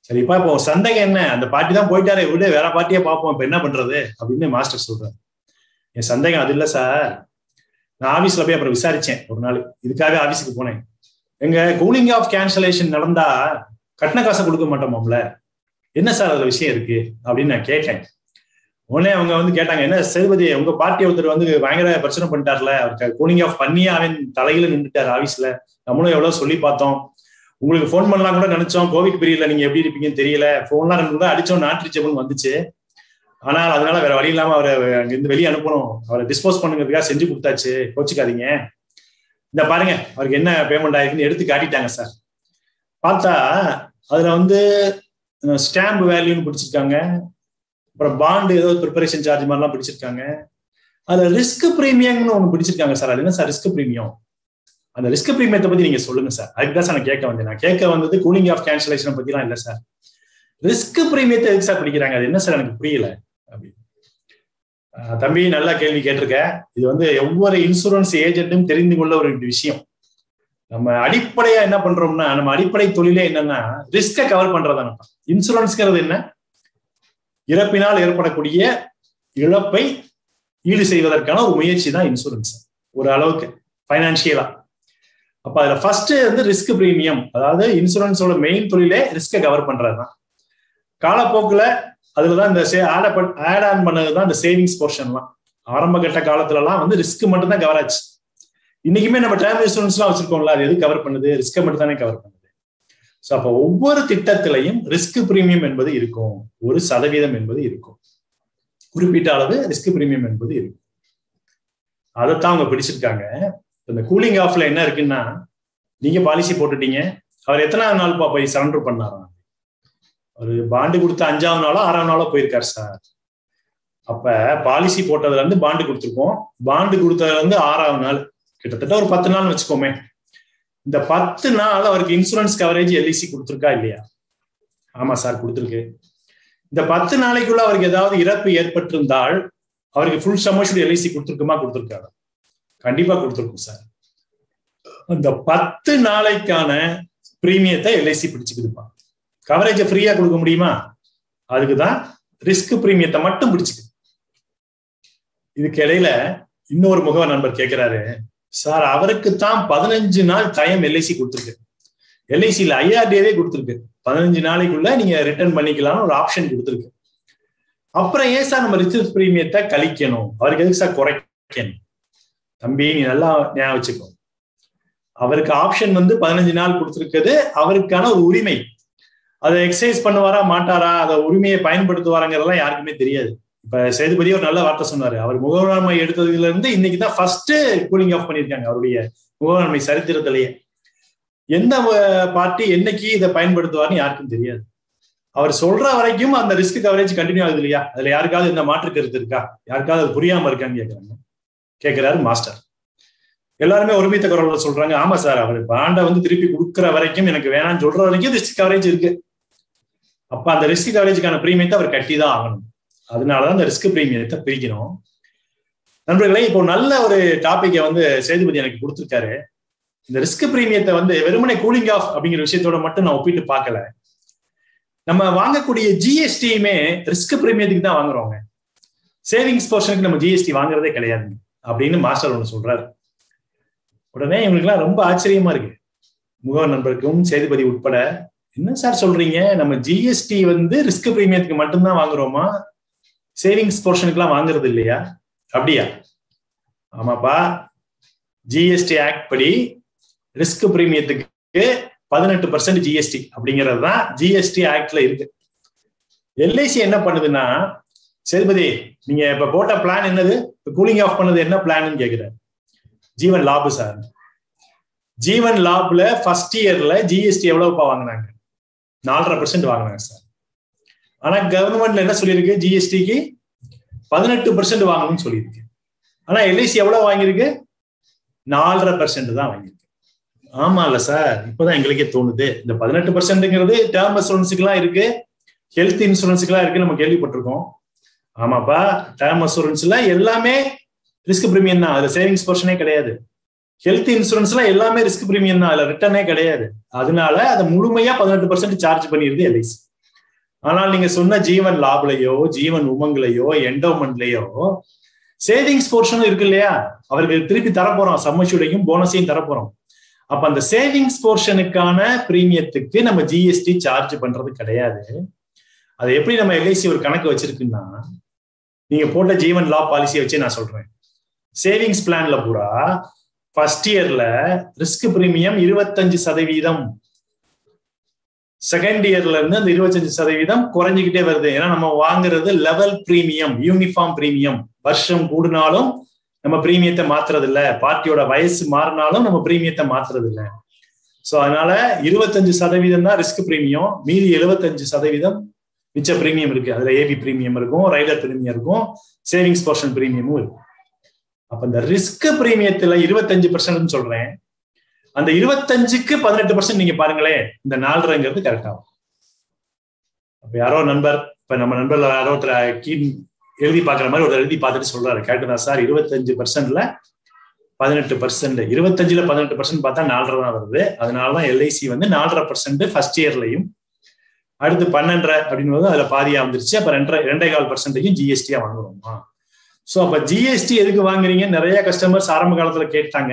சரிப்பா, இப்போ சந்தேகம் என்ன, அந்த பார்ட்டி தான் போயிட்டாரு, விட வேற பார்ட்டியா பார்ப்போம், இப்ப என்ன பண்றது அப்படின்னு மாஸ்டர் சொல்றாரு. என் சந்தேகம் அது இல்லை சார். நான் ஆபீஸ்ல போய் அப்புறம் விசாரிச்சேன் ஒரு நாள், இதுக்காக ஆபீஸுக்கு போனேன். எங்க கூலிங் ஆஃப் கேன்சலேஷன் நடந்தா கட்டின காசை கொடுக்க மாட்டோமாம்ல, என்ன சார் அதுல விஷயம் இருக்கு அப்படின்னு நான் கேட்டேன். உடனே அவங்க வந்து கேட்டாங்க, என்ன சேதுபதி உங்க பார்ட்டி ஒருத்தர் வந்து பயங்கர பிரச்சனை பண்ணிட்டார்ல, அவருக்கு கூலிங் ஆஃப் பண்ணியே அவன் தலையில நின்றுட்டாரு ஆபீஸ்ல, நம்மளும் எவ்வளவு சொல்லி பார்த்தோம், உங்களுக்கு போன் பண்ணலாம் கூட நினைச்சோம், கோவிட் பீரியட்ல நீங்க எப்படி இருப்பீங்கன்னு தெரியல, போன்லாம் 2 கூட அடிச்சோம், நாட் ரீச்சபிள் வந்துச்சு, ஆனால் அதனால வேற வழி இல்லாம அவரை அங்கிருந்து வெளியே அனுப்பணும், அவரை டிஸ்போஸ் பண்ணுங்கிறதுக்காக செஞ்சு கொடுத்தாச்சு, கோச்சிக்காதீங்க, இந்த பாருங்க அவருக்கு என்ன பேமெண்ட் ஆயிருக்குன்னு எடுத்து காட்டிட்டாங்க சார். பார்த்தா அதுல வந்து ஸ்டாம்ப் வேல்யூன்னு பிடிச்சிருக்காங்க, அப்புறம் பாண்டு ஏதோ ப்ரிப்பரேஷன் சார்ஜ் மாதிரிலாம் பிடிச்சிருக்காங்க, அதுல ரிஸ்க் பிரீமியம்னு ஒண்ணு பிடிச்சிருக்காங்க சார். அது என்ன சார் ரிஸ்க் பிரீமியம்? அந்த ரிஸ்க் பிரீமியத்தை பத்தி நீங்க சொல்லுங்க சார். அதுக்குதான் சார் நான் கேட்க வந்தேன். நான் கேட்க வந்தது கூலிங் ஆஃப் கேன்சலேஷன் பத்திலாம் இல்ல சார், ரிஸ்க் பிரீமியத்தை எதுக்கு சார் பிடிக்கிறாங்க, அது என்ன சார் எனக்கு புரியல அப்படின்னு. தம்பி நல்லா கேள்வி கேட்டிருக்க. இது வந்து ஒவ்வொரு இன்சூரன்ஸ் ஏஜென்ட்டும் தெரிந்து கொள்ள ஒரு விஷயம். நம்ம அடிப்படையா என்ன பண்றோம்னா, நம்ம அடிப்படை தொழிலே என்னன்னா ரிஸ்கை கவர் பண்றதான. இன்சூரன்ஸ்ங்கிறது என்ன, இறப்பினால் ஏற்படக்கூடிய இழப்பை ஈடு செய்வதற்கான ஒரு முயற்சி தான் இன்சூரன்ஸ் ஒரு அளவுக்கு பைனான்சியலா. அப்ப அதுல ஃபர்ஸ்ட் வந்து ரிஸ்க் பிரீமியம், அதாவது இன்சூரன்ஸோட மெயின் தொழிலே ரிஸ்கை கவர் பண்றதுதான். காலப்போக்குல அதுலதான் இந்த ஆட் ஆன் பண்ணதுதான் இந்த சேவிங்ஸ் போர்ஷன்லாம். ஆரம்ப கட்ட காலத்துலலாம் வந்து ரிஸ்க் மட்டும் தான் கவர் ஆச்சு. இன்னைக்குமே நம்ம டேர்ம் இன்சூரன்ஸ்லாம் வச்சிருக்கோம்ல, அது எது கவர் பண்ணுது, ரிஸ்கை மட்டும் தானே கவர் பண்ணுது. ஸோ அப்போ ஒவ்வொரு திட்டத்திலையும் ரிஸ்க் பிரீமியம் என்பது இருக்கும், 1% என்பது இருக்கும், குறிப்பிட்ட அளவு ரிஸ்க் பிரீமியம் என்பது இருக்கும். அதைத்தான் அவங்க பிடிச்சிருக்காங்க. இந்த கூலிங் ஆஃப்ல என்ன இருக்குன்னா, நீங்க பாலிசி போட்டுட்டீங்க, அவர் எத்தனாவது நாள் போய் சரண்டர் பண்ணாராம், ஒரு பாண்டு கொடுத்த 5ஆவது நாளோ 6ஆவது நாளோ போயிருக்காரு சார். அப்ப பாலிசி போட்டதுல இருந்து பாண்டு கொடுத்துருக்கோம், பாண்டு கொடுத்ததுல இருந்து 6ஆவது நாள், கிட்டத்தட்ட ஒரு 10 நாள் வச்சுக்கோமே. இந்த 10 நாள் அவருக்கு இன்சூரன்ஸ் கவரேஜ் எல்ஐசி கொடுத்துருக்கா இல்லையா? ஆமா சார் கொடுத்துருக்கு. இந்த 10 நாளைக்குள்ள அவருக்கு ஏதாவது இறப்பு ஏற்பட்டிருந்தால் அவருக்கு ஃபுல் சம்மர்ஷூட் எல்ஐசி கொடுத்துருக்குமா? கொடுத்துருக்காரு, கண்டிப்பா கொடுத்துருக்கும் சார். அந்த 10 நாளைக்கான பிரீமியத்தை எல்ஐசி பிடிச்சுக்குதுப்பா. கவரேஜை ஃப்ரீயா கொடுக்க முடியுமா? அதுக்குதான் ரிஸ்க் பிரீமியத்தை மட்டும் பிடிச்சுக்குது. இதுக்கு இடையில இன்னொரு முகவர் நண்பர் கேட்கிறாரு, சார் அவருக்குத்தான் 15 நாள் டைம் எல்ஐசி கொடுத்துருக்கு, எல்ஐசியில் ஐஆர்டிஏவே கொடுத்துருக்கு, 15 நாளைக்குள்ள நீங்க ரிட்டர்ன் பண்ணிக்கலாம்னு ஒரு ஆப்ஷன் கொடுத்துருக்கு. அப்புறம் ஏன் சார் நம்ம ரிஸ்க் பிரீமியத்தை கழிக்கணும், அவருக்கு எதுக்கு சார் குறைக்கணும்? தம்பி நீ நல்லா ஞாபகம் வச்சுக்கோ, அவருக்கு ஆப்ஷன் வந்து 15 நாள் கொடுத்துருக்குது, அவருக்கான ஒரு உரிமை. அதை எக்ஸசைஸ் பண்ணுவாரா மாட்டாரா, அதை உரிமையை பயன்படுத்துவாராங்கிறதெல்லாம் யாருக்குமே தெரியாது. இப்ப சேதுபதி ஒரு நல்ல வார்த்தை சொன்னாரு, அவர் முகவர்மை எடுத்ததுல இருந்து இன்னைக்குதான் ஃபர்ஸ்ட் கூலிங் ஆஃப் பண்ணியிருக்காங்க அவருடைய முகவர்மை சரித்திரத்திலேயே. எந்த பார்ட்டி என்னைக்கு இதை பயன்படுத்துவார்னு யாருக்கும் தெரியாது. அவர் சொல்ற வரைக்கும் அந்த ரிஸ்க் கவரேஜ் கண்டினியூ ஆகுது இல்லையா? அதுல யாருக்காவது இந்த மாற்று கருத்து இருக்கா? யாருக்காவது அது புரியாம இருக்கான்னு கேட்கிறாரு மாஸ்டர். எல்லாருமே ஒருமித்த குரல்ல சொல்றாங்க, ஆமா சார் அவர் பாண்டை வந்து திருப்பி கொடுக்குற வரைக்கும் எனக்கு வேணாம்னு சொல்ற வரைக்கும் ரிஸ்க் கவரேஜ் இருக்கு. அப்ப அந்த ரிஸ்க் கவரேஜுக்கான பிரீமியத்தை அவர் கட்டி தான் ஆகணும். அதனாலதான் அந்த ரிஸ்க் பிரீமியத்தை பிரிக்கணும். நண்பர்களே, இப்போ நல்ல ஒரு டாபிக்கை வந்து சேதுபதி எனக்கு கொடுத்துருக்காரு. இந்த ரிஸ்க் பிரீமியத்தை வந்து வெறுமனே கூலிங் ஆஃப் அப்படிங்கிற விஷயத்தோட மட்டும் நான் ஒப்பிட்டு பார்க்கல. நம்ம வாங்கக்கூடிய ஜிஎஸ்டியுமே ரிஸ்க் பிரீமியத்துக்கு தான் வாங்குறோங்க, சேவிங்ஸ் போர்ஷனுக்கு நம்ம ஜிஎஸ்டி வாங்குறதே கிடையாதுங்க அப்படின்னு மாஸ்டர் ஒன்று சொல்றாரு. உடனே இவங்களுக்குலாம் ரொம்ப ஆச்சரியமா இருக்கு, முகவர் நண்பருக்கும் சேதுபதி உட்பட. என்ன சார் சொல்றீங்க, நம்ம ஜிஎஸ்டி வந்து ரிஸ்க் பிரீமியத்துக்கு மட்டும்தான் வாங்குறோமா, சேவிங்ஸ் போர்ஷனுக்குலாம் வாங்குறது இல்லையா? அப்படியா? ஆமாப்பா, ஜிஎஸ்டி ஆக்ட் படி ரிஸ்க் பிரீமியத்துக்கு 18% ஜிஎஸ்டி அப்படிங்கிறது தான் ஜிஎஸ்டி ஆக்ட்ல இருக்கு. எல்ஐசி என்ன பண்ணுதுன்னா, சேதுபதி நீங்க இப்ப போட்ட பிளான் என்னது, கூலிங் ஆஃப் பண்ணது என்ன பிளான் கேக்குற? ஜீவன் லாபு சார். ஜீவன் லாப்ல ஃபர்ஸ்ட் இயர்ல ஜிஎஸ்டி எவ்வளவுப்பா வாங்கினாங்க? 4.5% வாங்கினாங்க சார். ஆனா கவர்மெண்ட்ல என்ன சொல்லியிருக்கு, ஜிஎஸ்டிக்கு 18% வாங்கணும்னு சொல்லியிருக்கு. ஆனா எல்ஐசி எவ்வளவு வாங்கியிருக்கு? 4.5% தான் வாங்கியிருக்கு. ஆமா இல்ல சார், இப்பதான் எங்களுக்கே தோணுது, இந்த 18%ங்கிறது டேர்ம் இன்சூரன்ஸுக்கு எல்லாம் இருக்கு, ஹெல்த் இன்சூரன்ஸுக்கெல்லாம் இருக்கு, நம்ம கேள்விப்பட்டிருக்கோம். ஆமாப்பா, டேர்ம் அசூரன்ஸ்ல எல்லாமே ரிஸ்க் பிரீமியம் தான், அதுல சேவிங்ஸ் போர்ஷனே கிடையாது. ஹெல்த் இன்சூரன்ஸ்ல எல்லாமே ரிஸ்க் பிரீமியம் தான், அதுல ரிட்டர்னே கிடையாது. அதனால அதை முழுமையா 18% சார்ஜ் பண்ணிருது எல்ஐசி. ஆனால் நீங்க சொன்ன ஜீவன் லாப்லயோ, ஜீவன் உமங்லையோ, என்டோமெண்ட்லயோ சேவிங்ஸ் போர்ஷனும் இருக்கு இல்லையா, அவர்களுக்கு திருப்பி தரப்போறோம், சம்மஷூடையும் போனஸையும் தரப்போறோம். அப்ப அந்த சேவிங்ஸ் போர்ஷனுக்கான பிரீமியத்துக்கு நம்ம ஜிஎஸ்டி சார்ஜ் பண்றது கிடையாது. அதை எப்படி நம்ம எல்ஐசி ஒரு கணக்கு வச்சிருக்குன்னா, நீங்க போட்ட ஜீவன் லா பாலிசியை வச்சு நான் சொல்றேன். சேவிங்ஸ் பிளான்ல பூரா ஃபர்ஸ்ட் இயர்ல ரிஸ்க் பிரீமியம் 25%, செகண்ட் இயர்ல இருந்து அந்த 25% குறைஞ்சிக்கிட்டே வருது. ஏன்னா நம்ம வாங்குறது லெவல் பிரீமியம், யூனிஃபார்ம் பிரீமியம். வருஷம் கூடுனாலும் நம்ம பிரீமியத்தை மாத்துறது இல்ல, பார்ட்டியோட வயசு மாறினாலும் நம்ம பிரீமியத்தை மாத்துறது இல்ல. சோ அதனால 25% தான் ரிஸ்க் பிரீமியம், மீதி 75% மிச்ச பிரீமியம் இருக்கு. அதுல ஏபி பிரீமியம் இருக்கும், ரைடர் பிரீமியம் இருக்கும், சேவிங்ஸ் போர்ஷன் பிரீமியமும் இருக்கும். அப்ப இந்த ரிஸ்க் பிரீமியத்துல 25% சொல்றேன், அந்த 25க்கு 18% நீங்க பாருங்களேன், இந்த 4.5ங்கிறது கரெக்ட் ஆகும். அப்ப யாரோ நண்பர், இப்ப நம்ம நண்பர்ல யாரோ எழுதி பாக்குற மாதிரி ஒரு எழுதி பார்த்துட்டு சொல்றாரு, கரெக்ட் தான் சார், 25%ல 18%, 25ல 18% பார்த்தா 4.5 தான் வருது. அதனாலதான் எல்ஐசி வந்து 4.5% ஃபர்ஸ்ட் இயர்லயும், அடுத்து 12 அப்படின்னு அதுல பாதியா வந்துருச்சு. அப்ப 2.25% ஜிஎஸ்டியா வாங்குறோமா? சோ அப்ப ஜிஎஸ்டி எதுக்கு வாங்குறீங்க நிறைய கஸ்டமர்ஸ் ஆரம்ப காலத்துல கேட்டாங்க.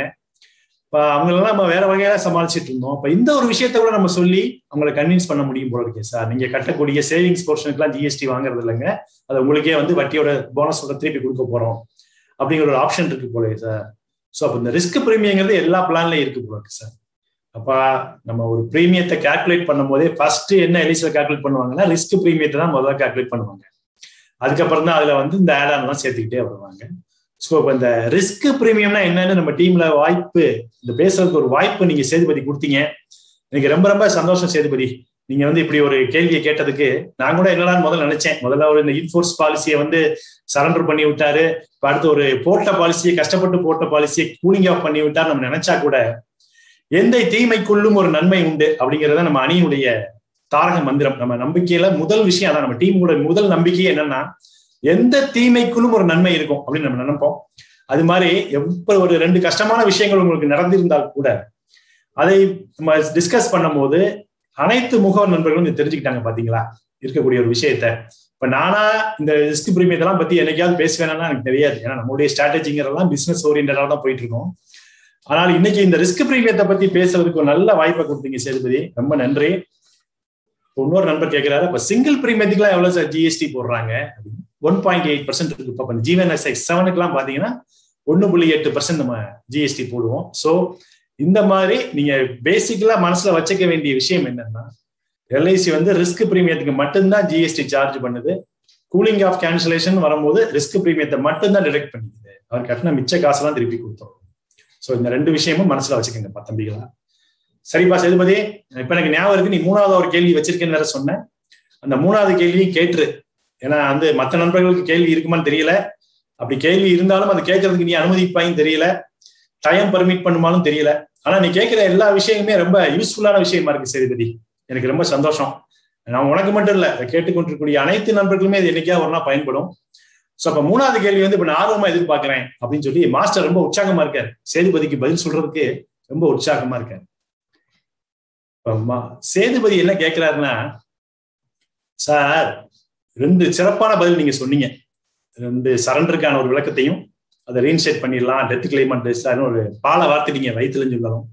இப்ப அவங்களெல்லாம் நம்ம வேற வகையில சமாளிச்சுட்டு இருந்தோம். இப்ப இந்த ஒரு விஷயத்த கூட நம்ம சொல்லி அவங்களை கன்வின்ஸ் பண்ண முடியும் போல இருக்கேன் சார். நீங்க கட்டக்கூடிய சேவிங்ஸ் போர்ஷனுக்குலாம் ஜிஎஸ்டி வாங்குறது இல்லைங்க, அது உங்களுக்கே வந்து வட்டியோட போனஸோட திருப்பி கொடுக்க போறோம் அப்படிங்கிற ஒரு ஆப்ஷன் இருக்கு போல சார். ஸோ அப்போ இந்த ரிஸ்க் பிரீமியங்கிறது எல்லா பிளான்லயும் இருக்கு போல இருக்கு சார். அப்ப நம்ம ஒரு பிரீமியத்தை கால்குலேட் பண்ணும் போதே ஃபர்ஸ்ட் என்ன எலிசில கால்குலேட் பண்ணுவாங்கன்னா ரிஸ்க் பிரீமியத்தை தான் முதல்ல கால்குலேட் பண்ணுவாங்க. அதுக்கப்புறம் தான் அதுல வந்து இந்த ஆட் ஆன்லாம் சேர்த்துக்கிட்டே வருவாங்க. ஸோ இப்போ இந்த ரிஸ்க் பிரீமியம்னா என்னன்னு நம்ம டீம்ல வாய்ப்பு, இந்த பேசுறதுக்கு ஒரு வாய்ப்பு நீங்க சேதுபதி கொடுத்தீங்க. எனக்கு ரொம்ப ரொம்ப சந்தோஷம் சேதுபதி. நீங்க வந்து இப்படி ஒரு கேள்வியை கேட்டதுக்கு நான் கூட என்னடான்னு முதல்ல நினைச்சேன். முதல்ல ஒரு இந்த இன்ஃபோர்ஸ் பாலிசியை வந்து சரண்டர் பண்ணி விட்டாரு, இப்போ அடுத்து ஒரு போட்ட பாலிசியை, கஷ்டப்பட்டு போட்ட பாலிசியை கூலிங் ஆஃப் பண்ணி விட்டார். நம்ம நினைச்சா கூட எந்த தீமைக்குள்ளும் ஒரு நன்மை உண்டு அப்படிங்கிறத நம்ம அணியினுடைய தாரக மந்திரம். நம்ம நம்பிக்கையில முதல் விஷயம் அதான், நம்ம டீமோட முதல் நம்பிக்கையே என்னன்னா எந்த தீமைக்குள்ளும் ஒரு நன்மை இருக்கும் அப்படின்னு நம்ம நினைப்போம். அது மாதிரி எப்ப ஒரு 2 கஷ்டமான விஷயங்கள் உங்களுக்கு நடந்திருந்தால் கூட அதை நம்ம டிஸ்கஸ் பண்ணும் போது அனைத்து முகவர் நண்பர்களும் தெரிஞ்சுக்கிட்டாங்க. பாத்தீங்களா இருக்கக்கூடிய ஒரு விஷயத்த. இப்ப நானா இந்த ரிஸ்க் பிரீமியத்தெல்லாம் பத்தி என்னைக்காவது பேசுவேன்னா எனக்கு தெரியாது. ஏன்னா நம்மளுடைய ஸ்ட்ராட்டஜிங்கிறதெல்லாம் பிசினஸ் ஓரியன்டா தான் போயிட்டு இருக்கோம். ஆனால் இன்னைக்கு இந்த ரிஸ்க் பிரீமியத்தை பத்தி பேசுறதுக்கு ஒரு நல்ல வாய்ப்பை கொடுத்தீங்க சேதுபதி, ரொம்ப நன்றி. இன்னொரு நண்பர் கேட்கிறாரு, இப்ப சிங்கிள் பிரீமியத்துக்குலாம் எவ்வளவு சார் ஜிஎஸ்டி போடுறாங்க? 1.8% இருக்கு. இப்ப ஜீவன்எஸ்ஐ 7க்குலாம் பாத்தீங்கன்னா 1.8% நம்ம ஜிஎஸ்டி போடுவோம். சோ இந்த மாதிரி நீங்க பேசிக்கலா மனசுல வச்சுக்க வேண்டிய விஷயம் என்னன்னா, எல்ஐசி வந்து ரிஸ்க் பிரீமியத்துக்கு மட்டும்தான் ஜிஎஸ்டி சார்ஜ் பண்ணுது. கூலிங் ஆஃப் கேன்சலேஷன் வரும்போது ரிஸ்க் பிரீமியத்தை மட்டும்தான் டிடெக்ட் பண்ணிக்குது. அவர் கட்டின மிச்ச காசெல்லாம் திருப்பி கொடுத்துரும். சோ இந்த 2 விஷயமும் மனசுல வச்சுக்கோங்க தம்பிகளா. சரிப்பா சேதுபதி, இப்ப எனக்கு ஞாபகம் இருக்கு, நீ 3வது ஒரு கேள்வி வச்சிருக்கேன்னு வேற சொன்ன. அந்த 3வது கேள்வியும் கேட்டுரு. ஏன்னா வந்து மற்ற நண்பர்களுக்கு கேள்வி இருக்குமான்னு தெரியல. அப்படி கேள்வி இருந்தாலும் அதை கேட்கறதுக்கு நீ அனுமதிப்பாயும் தெரியல, டைம் பர்மிட் பண்ணுமாலும் தெரியல. ஆனா நீ கேட்கிற எல்லா விஷயமுமே ரொம்ப யூஸ்ஃபுல்லான விஷயமா இருக்கு சேதுபதி. எனக்கு ரொம்ப சந்தோஷம். நான் உனக்கு மட்டும் இல்ல, கேட்டுக்கொண்டிருக்கக்கூடிய அனைத்து நண்பர்களுமே இது என்னைக்கா ஒரு நாள் பயன்படும். சோ அப்ப 3வது கேள்வி வந்து இப்ப நான் ஆர்வமா எதிர்பார்க்கிறேன் அப்படின்னு சொல்லி மாஸ்டர் ரொம்ப உற்சாகமா இருக்காரு. சேதுபதிக்கு பதில் சொல்றதுக்கு ரொம்ப உற்சாகமா இருக்காரு. சேதுபதி என்ன கேட்கிறாருன்னா, சார் 2 சிறப்பான பதில் நீங்க சொன்னீங்க. 2 சரண்டருக்கான ஒரு விளக்கத்தையும் அதை ரீஇன்ஸ்டேட் பண்ணிடலாம், டெத் கிளைம் ஒரு பால வார்த்தை நீங்க வயிற்றுலன்னு சொல்லலாம்.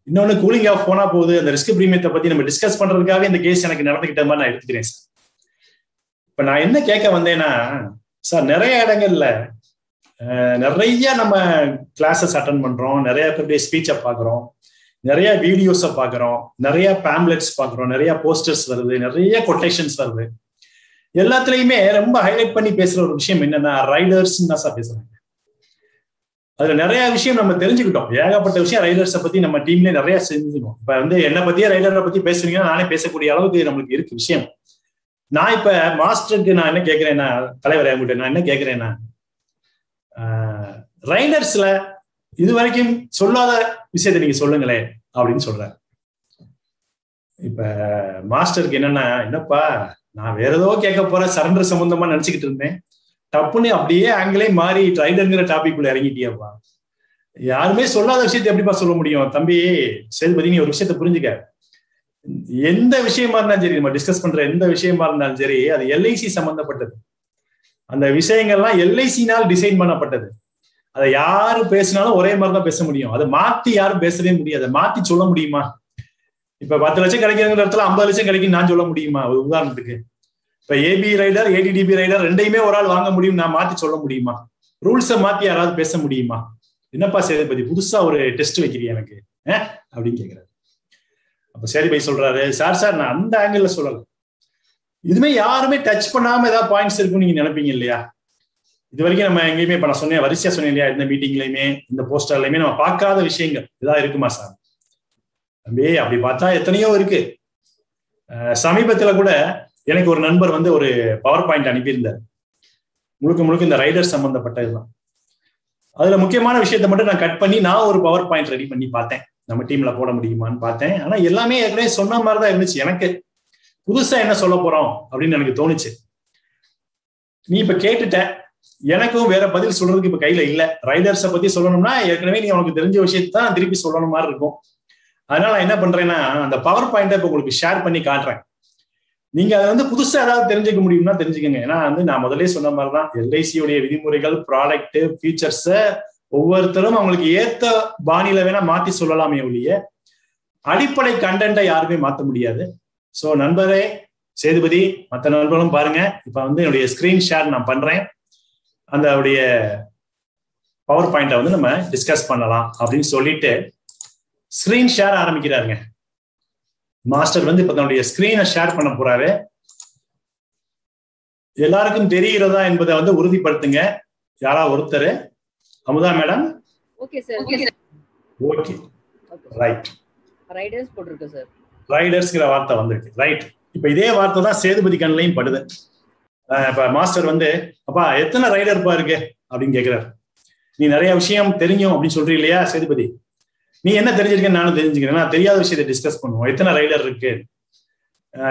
இன்னொன்னு கூலிங் ஆஃப் போனா போகுது, அந்த ரிஸ்க் பிரீமியத்தை பத்தி நம்ம டிஸ்கஸ் பண்றதுக்காக இந்த கேஸ் எனக்கு நடந்துகிட்ட மாதிரி நான் எடுத்துக்கிறேன் சார். இப்ப நான் என்ன கேட்க வந்தேன்னா சார், நிறைய இடங்கள்ல நிறைய நம்ம கிளாஸஸ் அட்டன் பண்றோம், நிறைய பேருடைய ஸ்பீச்சை பாக்குறோம், நிறைய வீடியோஸை பாக்குறோம், நிறைய பேம்லெட்ஸ் பாக்குறோம், நிறைய போஸ்டர்ஸ் வருது, நிறைய கொட்டேஷன்ஸ் வருது. எல்லாத்துலயுமே ரொம்ப ஹைலைட் பண்ணி பேசுற ஒரு விஷயம் என்னன்னா ரைடர்ஸ் தான் சார் பேசுறாங்க. அதுல நிறைய விஷயம் நம்ம தெரிஞ்சுக்கிட்டோம், ஏகப்பட்ட விஷயம் ரைடர்ஸை பத்தி நம்ம டீம்லயே நிறைய செஞ்சுக்கணும். இப்ப வந்து என்ன பத்தியே ரைடரை பத்தி பேசுறீங்கன்னா நானே பேசக்கூடிய அளவுக்கு நம்மளுக்கு இருக்கு விஷயம். நான் இப்ப மாஸ்டருக்கு நான் என்ன கேட்கிறேன்னா, தலைவர் அவங்ககிட்ட நான் என்ன கேட்கிறேன்னா, ரைடர்ஸ்ல இது வரைக்கும் சொல்லாத விஷயத்த நீங்க சொல்லுங்களேன் அப்படின்னு சொல்றேன். இப்ப மாஸ்டருக்கு என்னன்னா, என்னப்பா நான் வேற ஏதோ கேட்க போற சரண்டர் சம்பந்தமா நினைச்சுக்கிட்டு இருந்தேன். டப்புன்னு அப்படியே ஆங்கிலே மாறி ரைடர்ங்கிற டாபிக் உள்ள இறங்கிட்டியாப்பா. யாருமே சொல்லாத விஷயத்தை எப்படிப்பா சொல்ல முடியும்? தம்பி சேதுபதி, நீ ஒரு விஷயத்த புரிஞ்சுக்க. எந்த விஷயமா இருந்தாலும் சரி, நம்ம டிஸ்கஸ் பண்ற எந்த விஷயமா இருந்தாலும் சரி, அது எல்ஐசி சம்பந்தப்பட்டது. அந்த விஷயங்கள்லாம் எல்ஐசினால் டிசைன் பண்ணப்பட்டது. அதை யாரு பேசினாலும் ஒரே மாதிரி தான் பேச முடியும். அதை மாத்தி யாரும் பேசவே முடியாது. மாத்தி சொல்ல முடியுமா? இப்ப 10 லட்சம் கிடைக்கிற இடத்துல 50 லட்சம் கிடைக்கும் நான் சொல்ல முடியுமா? ஒரு உதாரணத்துக்கு இப்ப ஏபி ரைடர் ஏடிடிபி ரைடர் ரெண்டையுமே ஒரு ஆள் வாங்க முடியும், நான் மாத்தி சொல்ல முடியுமா? ரூல்ஸை மாத்தி யாராவது பேச முடியுமா? என்னப்பா சேதுபதி புதுசா ஒரு டெஸ்ட் வைக்கிறீங்க எனக்கு அப்படின்னு கேட்கிறாரு. அப்ப சேதுபதி சொல்றாரு, சார் நான் அந்த ஆங்கிள் சொல்லல, இதுமே யாருமே டச் பண்ணாம ஏதாவது பாயிண்ட்ஸ் இருக்குன்னு நீங்க நினைப்பீங்க இல்லையா? இது வரைக்கும் நம்ம எங்கேயுமே இப்ப நான் சொன்னேன், வரிசையா சொன்னேன் இல்லையா, இந்த மீட்டிங்லயுமே இந்த போஸ்டர்லயுமே நம்ம பார்க்காத விஷயங்கள் ஏதாவது இருக்குமா சார்? தம்பி அப்படி பார்த்தா எத்தனையோ இருக்கு. சமீபத்துல கூட எனக்கு ஒரு நண்பர் வந்து ஒரு பவர் பாயிண்ட் அனுப்பியிருந்தார். முழுக்க இந்த ரைடர் சம்பந்தப்பட்டதுதான். அதுல முக்கியமான விஷயத்த மட்டும் நான் கட் பண்ணி நான் ஒரு பவர் பாயிண்ட் ரெடி பண்ணி பார்த்தேன், நம்ம டீம்ல போட முடியுமான்னு பார்த்தேன். ஆனா எல்லாமே ஏற்கனவே சொன்ன மாதிரிதான் இருந்துச்சு. எனக்கு புதுசா என்ன சொல்ல போறோம் அப்படின்னு எனக்கு தோணுச்சு. நீ இப்ப கேட்டுட்ட, எனக்கும் வேற பதில் சொல்றதுக்கு இப்ப கையில இல்ல. ரைடர்ஸை பத்தி சொல்லணும்னா ஏற்கனவே நீ உனக்கு தெரிஞ்ச விஷயத்தான் திருப்பி சொல்லணும் மாதிரி இருக்கும். அதனால நான் என்ன பண்றேன்னா, அந்த பவர் பாயிண்ட்டை இப்ப உங்களுக்கு ஷேர் பண்ணி காட்டுறேன். நீங்க அதை வந்து புதுசா ஏதாவது தெரிஞ்சுக்க முடியும்னா தெரிஞ்சுக்கங்க. ஏன்னா வந்து நான் முதலே சொன்ன மாதிரிதான், எல்ஐசியுடைய விதிமுறைகள், ப்ராடக்ட், ஃபீச்சர்ஸ ஒவ்வொருத்தரும் அவங்களுக்கு ஏத்த பாணியில வேணா மாத்தி சொல்லலாமே ஒழிய அடிப்படை கண்டென்ட்டை யாருமே மாத்த முடியாது. சோ நண்பரே சேதுபதி, மற்ற நண்பர்களும் பாருங்க. இப்ப வந்து என்னுடைய ஸ்கிரீன் ஷேர் நான் பண்றேன். அந்த பவர் பாயிண்ட்டை வந்து நம்ம டிஸ்கஸ் பண்ணலாம் அப்படின்னு சொல்லிட்டு ஸ்கிரீன் ஷேர் ஆரம்பிக்கிறாருங்க. மாஸ்டர் வந்து இப்ப தன்னுடைய ஸ்கிரீனை ஷேர் பண்ண போறாரு. எல்லாருக்கும் தெரிகிறதா என்பதை வந்து உறுதிப்படுத்துங்க. யாரா ஒருத்தர்? Amudha madam? Okay sir. Okay right. Riders போட்டுருக்கு சார். ரைடர்ஸ்ங்கிற வார்த்தை வந்திருக்கு. ரைட். இப்ப இதே வார்த்தை தான் சேதுபதி கண்ணையும் படுது. இப்ப மாஸ்டர் வந்து, அப்பா எத்தனை ரைடர் பாருங்க அப்படின்னு கேட்கிறாரு. நீ நிறைய விஷயம் தெரியும் அப்படின்னு சொல்றீ இல்லையா சேதுபதி? நீ என்ன தெரிஞ்சிருக்கேன்னு நானும் தெரிஞ்சுக்கிறேன். நான் தெரியாத விஷயத்தை டிஸ்கஸ் பண்ணுவோம். எத்தனை ரைடர் இருக்கு?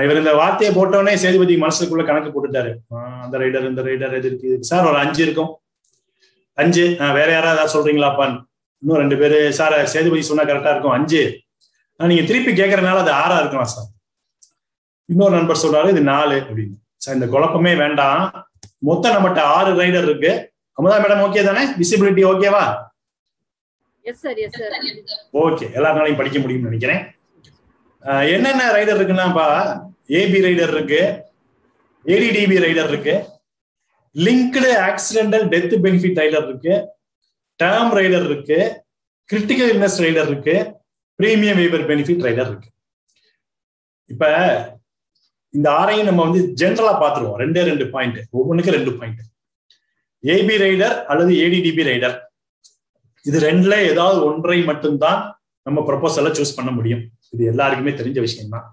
இவர் இந்த வார்த்தையை போட்டோடனே சேதுபதி மனசுக்குள்ள கணக்கு போட்டுட்டாரு. அந்த ரைடர் இந்த ரைடர் எது இருக்கு சார்? ஒரு 5 இருக்கும். 5. வேற யாராவது சொல்றீங்களாப்பான்னு இன்னும் 2 பேரு. சார் சேதுபதி சொன்னா கரெக்டா இருக்கும் 5. நீங்க திருப்பி கேட்கறதுனால அது 6 இருக்கலாம் சார். இன்னொரு நண்பர் சொல்றாரு இது 4 அப்படின்னு. சார் இந்த குழப்பமே வேண்டாம், மொத்தம் நம்மகிட்ட 6 ரைடர் இருக்கு. அமுதா மேடம் ஓகே தானே? விசிபிலிட்டி ஓகேவா? Yes sir, yes sir. Okay, எல்லாருனாலையும் படிக்க முடியும்னு நினைக்கிறேன். என்னென்ன ரைடர் இருக்குன்னாப்பா, ஏபி ரைடர் இருக்கு, ஏடிடிபி ரைடர் இருக்கு, linked accidental death benefit rider இருக்கு, டேர்ம் ரைடர் இருக்கு, கிரிட்டிக்கல் இல்னஸ் ரைடர் இருக்கு, பிரீமியம் வேவர் பெனிஃபிட் ரைடர் இருக்கு. இப்ப இந்த 6ஐயும் நம்ம வந்து ஜென்ரலா பாத்துருவோம். 2 பாயிண்ட், ஒவ்வொன்றுக்கு 2 பாயிண்ட். ஏபி ரைடர் அல்லது ஏடிடிபி ரைடர், இது 2ல ஏதாவது ஒன்றை மட்டும்தான் நம்ம ப்ரொபோசல்ல சூஸ் பண்ண முடியும். இது எல்லாருக்குமே தெரிஞ்ச விஷயம் தான்.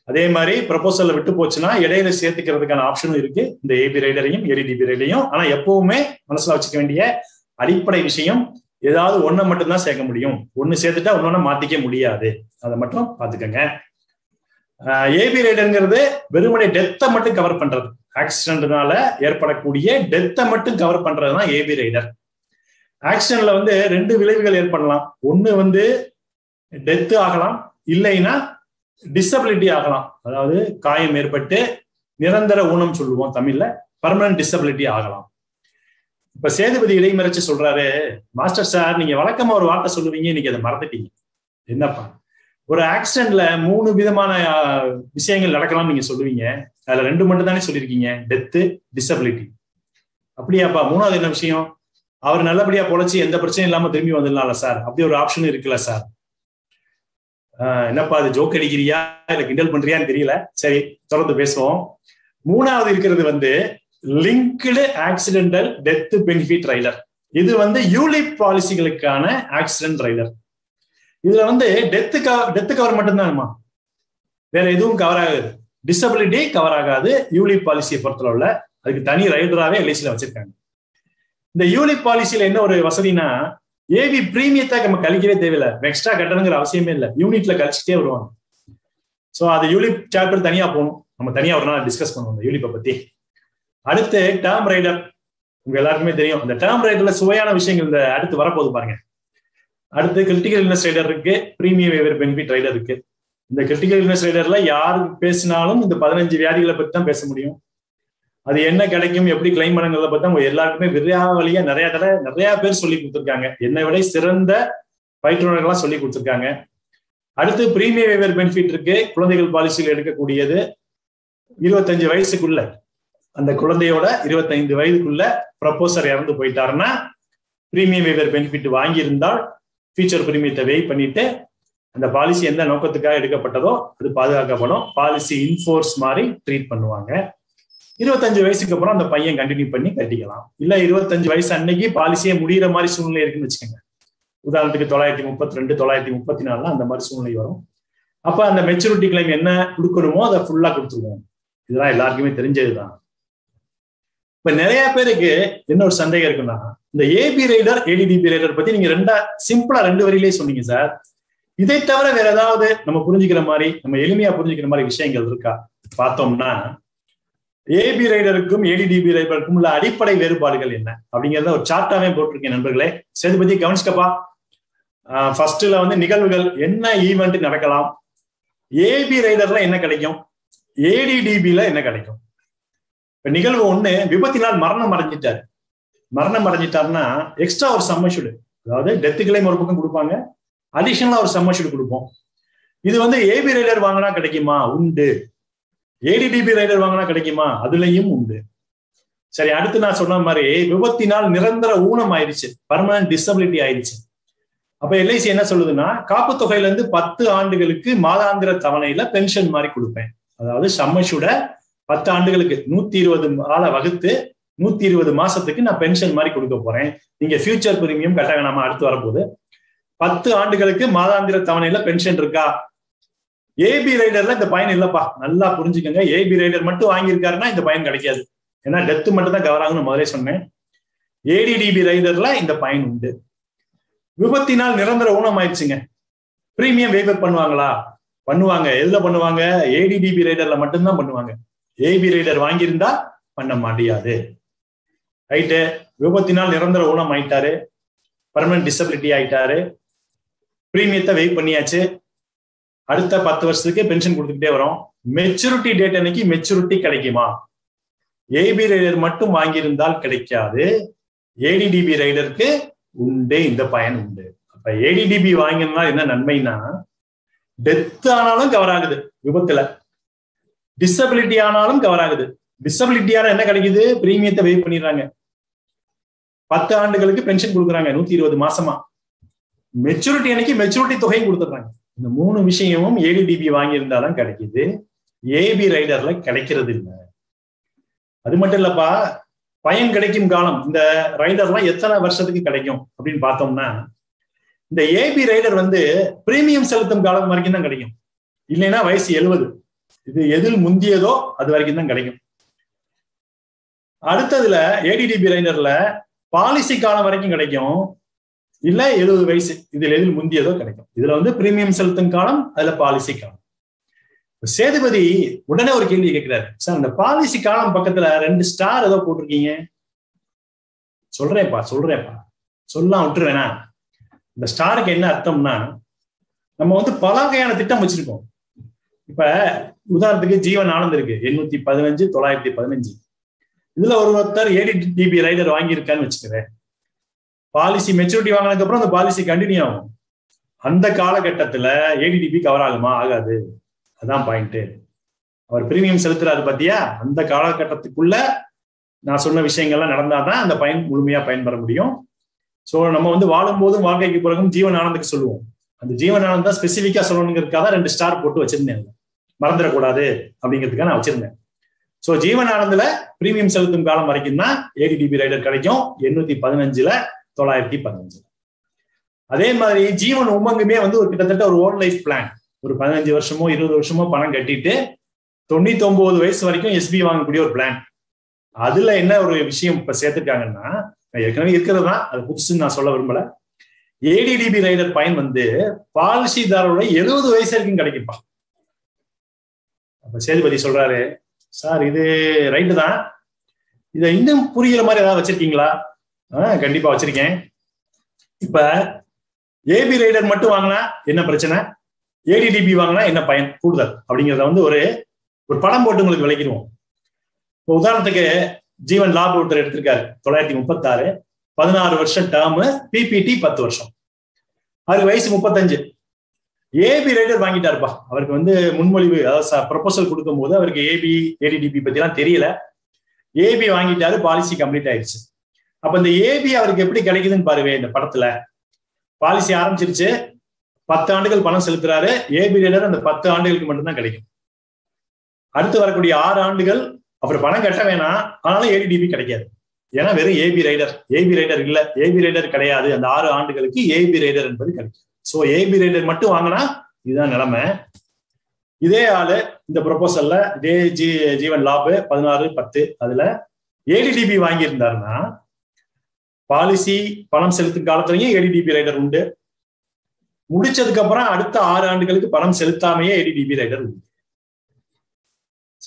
அதே மாதிரி ப்ரொபோசல்ல விட்டு போச்சுன்னா இடையில சேர்த்துக்கிறதுக்கான ஆப்ஷனும் இருக்கு, இந்த ஏபி ரைடரையும் ஏடிடிபி ரைடரையும். ஆனா எப்பவுமே மனசுல வச்சுக்க வேண்டிய அடிப்படை விஷயம், ஏதாவது ஒன்றை மட்டும்தான் சேர்க்க முடியும். ஒன்னு சேர்த்துட்டா இன்னொன்னு மாத்திக்க முடியாது. அதை மட்டும் பாத்துக்கோங்க. ஏபி ரைடருங்கிறது வெறுமனே டெத்தை மட்டும் கவர் பண்றது, ஆக்சிடென்ட்னால ஏற்படக்கூடிய டெத்தை மட்டும் கவர் பண்றதுதான் ஏபி ரைடர். ஆக்சிடென்ட்ல வந்து 2 விளைவுகள் ஏற்படலாம். ஒண்ணு வந்து டெத்து ஆகலாம், இல்லைன்னா டிசபிலிட்டி ஆகலாம். அதாவது காயம் ஏற்பட்டு நிரந்தர ஊனம் சொல்லுவோம் தமிழ்ல, பர்மனன்ட் டிசபிலிட்டி ஆகலாம். இப்ப சேதுபதி இடைமறைச்சு சொல்றாரு, மாஸ்டர் சார் நீங்க வழக்கமா ஒரு வார்த்தை சொல்லுவீங்க, இன்னைக்கு அதை மறந்துட்டீங்க. என்னப்பா? ஒரு ஆக்சிடென்ட்ல 3 விதமான விஷயங்கள் நடக்கலாம் நீங்க சொல்லுவீங்க, அதுல 2 மட்டும் தானே சொல்லியிருக்கீங்க, டெத்து, டிசபிலிட்டி. அப்படியாப்பா? 3வது என்ன விஷயம்? அவர் நல்லபடியா பொழைச்சு எந்த பிரச்சனையும் இல்லாம திரும்பி வந்துடலாம்ல சார், அப்படி ஒரு ஆப்ஷன் இருக்குல்ல சார்? என்னப்பா அது ஜோக் அடிக்கிறியா இல்ல கிண்டல் பண்றியான்னு தெரியல. சரி, தொடர்ந்து பேசுவோம். 3வது இருக்கிறது வந்து linked accidental death benefit rider. இது வந்து யூலிப் பாலிசிகளுக்கான ஆக்சிடென்ட் ரைடர். இதுல வந்து டெத்து கவர் மட்டும்தான்மா, வேற எதுவும் கவர் ஆகாது. டிசபிலிட்டி கவர் ஆகாது யூலிப் பாலிசியை பொறுத்தளவுல. அதுக்கு தனி ரைடராகவே எல்ஐசியில வச்சிருக்காங்க. இந்த யூலிப் பாலிசியில என்ன ஒரு வசதினா, ஏபி பிரீமியத்தை நம்ம கழிக்கவே தேவையில்லை, எக்ஸ்ட்ரா கட்டணுங்கிற அவசியமே இல்லை, யூனிட்ல கழிச்சுட்டே வருவாங்க. ஸோ அது யூலிப் சாப்டர் தனியா போகணும். நம்ம தனியா ஒரு நாள் டிஸ்கஸ் பண்ணுவோம் இந்த யூலிப்பை பத்தி. அடுத்து டேர்ம் ரைடர், உங்க எல்லாருக்குமே தெரியும். இந்த டேர்ம் ரைடர்ல சுவையான விஷயங்கள் இந்த அடுத்து வரப்போகுது பாருங்க. அடுத்து கிரிட்டிக்கல் இல்னஸ் ரைடர் இருக்கு, பிரீமியம் வேவர் பெனிஃபிட் ரைடர் இருக்கு. இந்த கிரிட்டிக்கல் இல்னஸ் ரைடர்ல யாரு பேசினாலும் இந்த 15 வியாதிகளை பத்தி தான் பேச முடியும். அது என்ன கிடைக்கும், எப்படி கிளைம் பண்ணுங்கிறத பத்தி அவங்க எல்லாருக்குமே விரைவாக நிறைய பேர் சொல்லி கொடுத்துருக்காங்க. என்னை விட சிறந்த பயிற்றுனர்கள்லாம் சொல்லி கொடுத்துருக்காங்க. அடுத்து பிரீமியம் வேவர் பெனிஃபிட் இருக்கு. குழந்தைகள் பாலிசியில் எடுக்கக்கூடியது 25 வயசுக்குள்ள, அந்த குழந்தையோட 25 வயதுக்குள்ள ப்ரப்போசர் இறந்து போயிட்டாருன்னா பிரீமியம் வேவர் பெனிஃபிட் வாங்கியிருந்தால் ஃபியூச்சர் பிரீமியத்தை வெயிட் பண்ணிட்டு அந்த பாலிசி எந்த நோக்கத்துக்காக எடுக்கப்பட்டதோ அது பாதுகாக்கப்படும். பாலிசி இன்ஃபோர்ஸ் மாதிரி ட்ரீட் பண்ணுவாங்க. 25 வயசுக்கு அப்புறம் அந்த பையன் கண்டினியூ பண்ணி கட்டிக்கலாம். இல்ல 25 வயசு அன்னைக்கு பாலிசியே முடிகிற மாதிரி சூழ்நிலை இருக்குன்னு வச்சுக்கோங்க. உதாரணத்துக்கு 932, 934 அந்த மாதிரி சூழ்நிலை வரும். அப்ப அந்த மெச்சூரிட்டி கிளைம் என்ன கொடுக்கணுமோ அதை ஃபுல்லா கொடுத்துருவோம். இதெல்லாம் எல்லாருக்குமே தெரிஞ்சதுதான். இப்ப நிறைய பேருக்கு என்ன ஒரு சந்தேகம் இருக்குன்னா, இந்த ஏபி ரைடர் ஏடிடிபி ரைடர் பத்தி நீங்க சிம்பிளா 2 வரியிலேயே சொன்னீங்க சார். இதை தவிர வேற ஏதாவது நம்ம புரிஞ்சுக்கிற மாதிரி, நம்ம எளிமையா புரிஞ்சுக்கிற மாதிரி விஷயங்கள் இருக்கா பார்த்தோம்னா, ஏபி ரைடருக்கும் ஏடிடிபி ரைடருக்கும் உள்ள அடிப்படை வேறுபாடுகள் என்ன அப்படிங்கிறத ஒரு சார்ட்டாவே போட்டிருக்கேன் நண்பர்களே. சேதுபதி கவனிச்சுக்கப்பா. ஃபர்ஸ்ட்ல வந்து நிகழ்வுகள் என்ன ஈவெண்ட் நடக்கலாம், ஏபி ரைடர்ல என்ன கிடைக்கும், ஏடிடிபில என்ன கிடைக்கும். இப்ப நிகழ்வு 1, விபத்தினால் மரணம் அடைஞ்சிட்டாருன்னா எக்ஸ்ட்ரா ஒரு சம்மஷூடு, அதாவது டெத் கிளைம் ஒரு பக்கம் கொடுப்பாங்க, அடிஷனலா ஒரு சம்மஷூடு கொடுப்போம். இது வந்து ஏபி ரைடர் வாங்கினா கிடைக்குமா, உண்டு. ஏடிடிபி ரைடர் வாங்கினா கிடைக்குமா, அதுலயும் உண்டு. சரி, அடுத்து நான் சொன்ன மாதிரி விபத்தினால் நிரந்தர ஊனம் ஆயிடுச்சு, பர்மனன்ட் டிசபிலிட்டி ஆயிடுச்சு. அப்ப எல்ஐசி என்ன சொல்லுதுன்னா, காப்பு தொகையில இருந்து 10 ஆண்டுகளுக்கு மாதாந்திர தவணையில பென்ஷன் மாதிரி கொடுப்பேன். அதாவது சம்மஷூட 10 ஆண்டுகளுக்கு 120 ஆளை வகுத்து 120 மாசத்துக்கு நான் பென்ஷன் மாதிரி கொடுக்க போறேன். நீங்க ஃபியூச்சர் பிரீமியம் கட்ட வேணாமா, அடுத்து வரப்போகுது. 10 ஆண்டுகளுக்கு மாதாந்திர தவணையில பென்ஷன் இருக்கா? ஏபி ரைடர்ல இந்த பயன் இல்லப்பா, நல்லா புரிஞ்சுக்கோங்க. ஏபி ரைடர் மட்டும் வாங்கியிருக்காருன்னா இந்த பயன் கிடைக்காது, ஏன்னா டெத்து மட்டும் தான் கவர் ஆகும்னு முதலே சொன்னேன். ஏடிடிபி ரைடர்ல இந்த பயன் உண்டு. விபத்தினால் நிரந்தர ஊனம் ஆயிடுச்சுங்க, பிரீமியம் வேவர் பண்ணுவாங்களா? பண்ணுவாங்க. எதுல பண்ணுவாங்க? ஏடிடிபி ரைடர்ல மட்டும்தான் பண்ணுவாங்க. ஏபி ரைடர் வாங்கியிருந்தா பண்ண முடியாது. ரைட்டு. விபத்தினால் நிரந்தர ஊனம் ஆயிட்டாரு, பர்மனன்ட் டிசபிலிட்டி ஆயிட்டாரு, பிரீமியத்தை வெயிட் பண்ணியாச்சு, அடுத்த 10 வருஷத்துக்கு பென்ஷன் கொடுத்துக்கிட்டே வரும். மெச்சூரிட்டி டேட் அன்னைக்கு மெச்சூரிட்டி கிடைக்குமா? ஏபி ரைடர் மட்டும் வாங்கியிருந்தால் கிடைக்காது, ஏடிடிபி ரைடருக்கு உண்டு, இந்த பயன் உண்டு. அப்ப ஏடிடிபி வாங்கினா என்ன நன்மைனா, டெத் ஆனாலும் கவர் ஆகுது விபத்துல, டிசபிலிட்டி ஆனாலும் கவர் ஆகுது. டிசபிலிட்டியான என்ன கிடைக்குது? பிரீமியத்தை வெயிட் பண்ணிடுறாங்க, 10 ஆண்டுகளுக்கு பென்ஷன் கொடுக்குறாங்க 120 மாசமா. மெச்சூரிட்டி அன்னைக்கு மெச்சூரிட்டி தொகையும் கொடுத்துடுறாங்க. இந்த 3 விஷயமும் ஏடிடிபி வாங்கியிருந்தாலும் கிடைக்குது, ஏபி ரைடர்ல கிடைக்கிறது இல்லை. அது மட்டும் இல்லப்பா, பயன் கிடைக்கும் காலம் இந்த ரைடர்லாம் எத்தனை வருஷத்துக்கு கிடைக்கும் அப்படின்னு பார்த்தோம்னா, இந்த ஏபி ரைடர் வந்து பிரீமியம் செலுத்தும் காலம் வரைக்கும் தான் கிடைக்கும், இல்லைன்னா வயசு 70. இது எதில் முந்தியதோ அது வரைக்கும் தான் கிடைக்கும். அடுத்ததுல ஏடிடிபி ரைடர்ல பாலிசி காலம் வரைக்கும் கிடைக்கும், இல்ல 70 வயசு, இதுல எதில் முந்தியதோ கிடைக்கும். இதுல வந்து பிரீமியம் செலுத்தும் காலம், அதுல பாலிசி காலம். சேதுபதி உடனே ஒரு கேள்வி கேட்கிறாரு, சார் இந்த பாலிசி காலம் பக்கத்துல 2 ஸ்டார் ஏதோ போட்டிருக்கீங்க. சொல்றேன்ப்பா சொல்லலாம் விட்டுருவேனா? இந்த ஸ்டாருக்கு என்ன அர்த்தம்னா, நம்ம வந்து பல வகையான திட்டம் வச்சிருக்கோம். இப்ப உதாரணத்துக்கு ஜீவன் ஆனந்த் இருக்கு 815 915. இதுல ஒருத்தர் ஏடிடிபி ரைடர் வாங்கியிருக்கான்னு வச்சுக்கிறேன். பாலிசி மெச்சூரிட்டி வாங்கினதுக்கு அப்புறம் அந்த பாலிசி கண்டினியூ ஆகும். அந்த காலகட்டத்துல ஏடிடிபி கவர் ஆகுமா? ஆகாது. அதான் பாயிண்ட். அவர் பிரீமியம் செலுத்துறாரு பாத்தியா, அந்த காலகட்டத்துக்குள்ள நான் சொன்ன விஷயங்கள்லாம் நடந்தாதான் அந்த பயன் முழுமையா பயன்பெற முடியும். சோ நம்ம வந்து வாழும் போதும் வாழ்க்கைக்கு பிறகும் ஜீவன் ஆனந்துக்கு சொல்லுவோம். அந்த ஜீவன் ஆனந்த் தான் ஸ்பெசிபிக்கா சொல்லணுங்கிறதுக்காக 2 ஸ்டார் போட்டு வச்சிருந்தேன், மறந்துடக்கூடாது அப்படிங்கிறதுக்காக நான் வச்சிருந்தேன். சோ ஜீவன் ஆனந்துல பிரீமியம் செலுத்தும் காலம் வரைக்கும் தான் ஏடிடிபி ரைடர் கிடைக்கும், 815ல 915. அதே மாதிரி ஜீவன் உமங்குமே வந்து ஒரு கிட்டத்தட்ட ஒரு ஓன் லைஃப் பிளான், ஒரு 15 வருஷமோ 20 வருஷமோ பணம் கட்டிட்டு 99 வயசு வரைக்கும் எஸ்பி வாங்கக்கூடிய ஒரு பிளான். அதுல என்ன ஒரு விஷயம் இப்ப சேர்த்துருக்காங்கன்னா, ஏற்கனவே இருக்கிறது தான், அது புதுசுன்னு நான் சொல்ல விரும்பல. ஏடிடிபி ரைடர் பயன் வந்து பாலிசிதாரோட 70 வயசு வரைக்கும் கிடைக்கும்பா. அப்ப சேதுபதி சொல்றாரு, சார் இது ரைட்டு தான், இதை இன்னும் புரியுற மாதிரி ஏதாவது வச்சிருக்கீங்களா? கண்டிப்பா வச்சிருக்கேன். இப்ப ஏபி ரைடர் மட்டும் வாங்கினா என்ன பிரச்சனை, ஏடிடிபி வாங்கினா என்ன பயன் கூடுதல் அப்படிங்கிறத வந்து ஒரு படம் போட்டு உங்களுக்கு விளக்கிடுவோம். இப்போ உதாரணத்துக்கு ஜீவன் லாப் ஒருத்தர் எடுத்திருக்காரு 936, 16 வருஷம் டேர்ம், பிபிடி 10 வருஷம், அவருக்கு வயசு 35. ஏபி ரைடர் வாங்கிட்டாருப்பா. அவருக்கு வந்து முன்மொழிவு, அதாவது ப்ரொபோசல் கொடுக்கும் போது அவருக்கு ஏபி ஏடிடிபி பத்தி எல்லாம் தெரியல. ஏபி வாங்கிட்டாரு, பாலிசி கம்ப்ளீட் ஆயிடுச்சு. அப்ப இந்த ஏபி அவருக்கு எப்படி கிடைக்குதுன்னு பாருங்க. இந்த படத்துல பாலிசி ஆரம்பிச்சிருச்சு, 10 ஆண்டுகள் பணம் செலுத்துறாரு. ஏபி ரைடர் அந்த 10 ஆண்டுகளுக்கு மட்டும்தான் கிடைக்கும். அடுத்து வரக்கூடிய 6 ஆண்டுகள் அவர் பணம் கட்ட வேணாம், ஆனாலும் ஏடிடிபி கிடைக்காது. ஏன்னா வெறும் ஏபி ரைடர் இல்ல, ஏபி ரைடர் கிடையாது. அந்த 6 ஆண்டுகளுக்கு ஏபி ரைடர் என்பது கிடைக்கும். சோ ஏபி ரைடர் மட்டும் வாங்கினா இதுதான் நிலைமை. இதே ஆளு இந்த ப்ரொபோசல்ல இதே ஜீவன் லாப் 16-10 அதுல ஏடிடிபி வாங்கி இருந்தாருன்னா பாலிசி பணம் செலுத்தும் காலத்திலையும் ஏடிடிபி ரைடர் உண்டு, முடிச்சதுக்கு அப்புறம் அடுத்த 6 ஆண்டுகளுக்கு பணம் செலுத்தாமையே ஏடிடிபி ரைடர் உண்டு.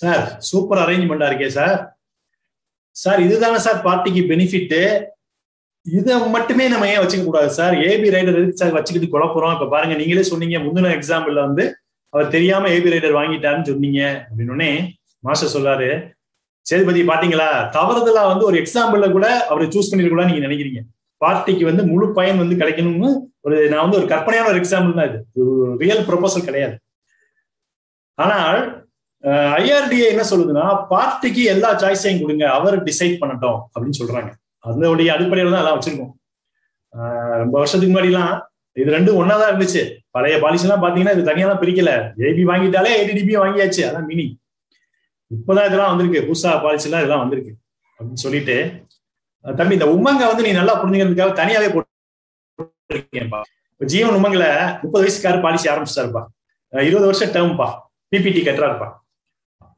சார் சூப்பர் அரேஞ்ச்மெண்டா இருக்கே சார். சார் இதுதானே சார் பார்ட்டிக்கு பெனிஃபிட், இதை மட்டுமே நம்ம ஏன் வச்சுக்க கூடாது சார்? ஏபி ரைடர் எதுக்கு சார் வச்சுக்கிட்டு குழப்பறோம்? இப்ப பாருங்க, நீங்களே சொன்னீங்க முந்தின எக்ஸாம்பிள்ல வந்து அவர் தெரியாம ஏபி ரைடர் வாங்கிட்டாருன்னு சொன்னீங்க அப்படின்னு மாஸ்டர் சொல்றாரு, சேதுபதி பாத்தீங்களா, தவறுதலா வந்து ஒரு எக்ஸாம்பிள்ல கூட அவரை சூஸ் பண்ணிருக்கூடாது நீங்க நினைக்கிறீங்க. பார்ட்டிக்கு வந்து முழு பயன் வந்து கிடைக்கணும்னு நான் வந்து ஒரு கற்பனையான ஒரு எக்ஸாம்பிள் தான், இது ஒரு ரியல் ப்ரொபோசல் கிடையாது. ஆனால் ஐஆர்டிஏ என்ன சொல்லுதுன்னா, பார்ட்டிக்கு எல்லா சாய்ஸையும் கொடுங்க, அவர் டிசைட் பண்ணட்டும் அப்படின்னு சொல்றாங்க. அதனுடைய அடிப்படையில தான் எல்லாம் வச்சிருக்கோம். ரொம்ப வருஷத்துக்கு முன்னாடி எல்லாம் இது ரெண்டும் ஒன்னாதான் இருந்துச்சு. பழைய பாலிசி எல்லாம் பாத்தீங்கன்னா இது தனியா தான் பிரிக்கல, ஏபி வாங்கிட்டாலே ஏடிடிபி வாங்கியாச்சு, அதான் மீனிங். இப்பதான் இதெல்லாம் வந்திருக்கு, புதுசா பாலிசி எல்லாம் இதெல்லாம் வந்திருக்கு அப்படின்னு சொல்லிட்டு, தம்பி இந்த உமங்க வந்து நீ நல்லா புரிஞ்சுக்கிறதுக்காக தனியாவே போட்டுருக்கேன்ப்பா. இப்ப ஜீவன் உமங்கல 30 வயசுக்காரு பாலிசி ஆரம்பிச்சிட்டாருப்பா, 20 வருஷம் டேர்ம்பா, பிபிடி கட்டுறாருப்பா,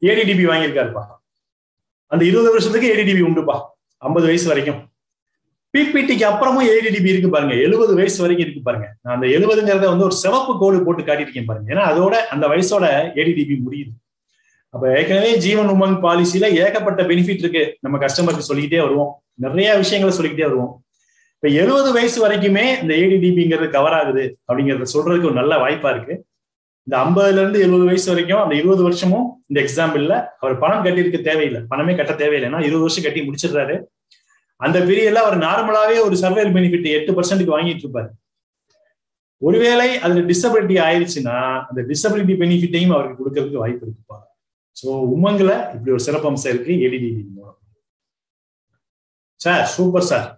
ஏடிடிபி வாங்கியிருக்காருப்பா. அந்த 20 வருஷத்துக்கு ஏடிடிபி உண்டுப்பா, 50 வயசு வரைக்கும். பிபிடிக்கு அப்புறமும் ஏடிடிபி இருக்கு பாருங்க, 70 வயசு வரைக்கும் இருக்கு பாருங்க. நான் அந்த 70ங்கிறத வந்து ஒரு சிவப்பு கோடு போட்டு காட்டியிருக்கேன் பாருங்க, ஏன்னா அதோட அந்த வயசோட ஏடிடிபி முடியுது. அப்ப ஏற்கனவே ஜீவன் உமங் பாலிசியில ஏகப்பட்ட பெனிஃபிட் இருக்கு, நம்ம கஸ்டமருக்கு சொல்லிக்கிட்டே வருவோம், நிறைய விஷயங்களை சொல்லிக்கிட்டே வருவோம். இப்ப 70 வயசு வரைக்குமே இந்த ஏடிடிபிங்கிறது கவர் ஆகுது அப்படிங்கறத சொல்றதுக்கு ஒரு நல்ல வாய்ப்பா இருக்கு. இந்த 50ல இருந்து 70 வயசு வரைக்கும் அந்த 20 வருஷமும் இந்த எக்ஸாம்பிள்ல அவர் பணம் கட்டியிருக்க தேவையில்லை, பணமே கட்ட தேவையில்லை, ஏன்னா 20 வருஷம் கட்டி முடிச்சிடுறாரு. அந்த பீரியட்ல அவர் நார்மலாவே ஒரு சர்வைவல் பெனிஃபிட் 8% வாங்கிட்டு இருப்பாரு. ஒருவேளை அதுல டிசபிலிட்டி ஆயிடுச்சுன்னா அந்த டிசபிலிட்டி பெனிஃபிட்டையும் அவருக்கு கொடுக்கறதுக்கு வாய்ப்பு இருக்குப்பா. சோ உமங்கல இப்படி ஒரு சிறப்பம்சம் இருக்கு ஏடிடிபி மூலம். சார் சூப்பர் சார்,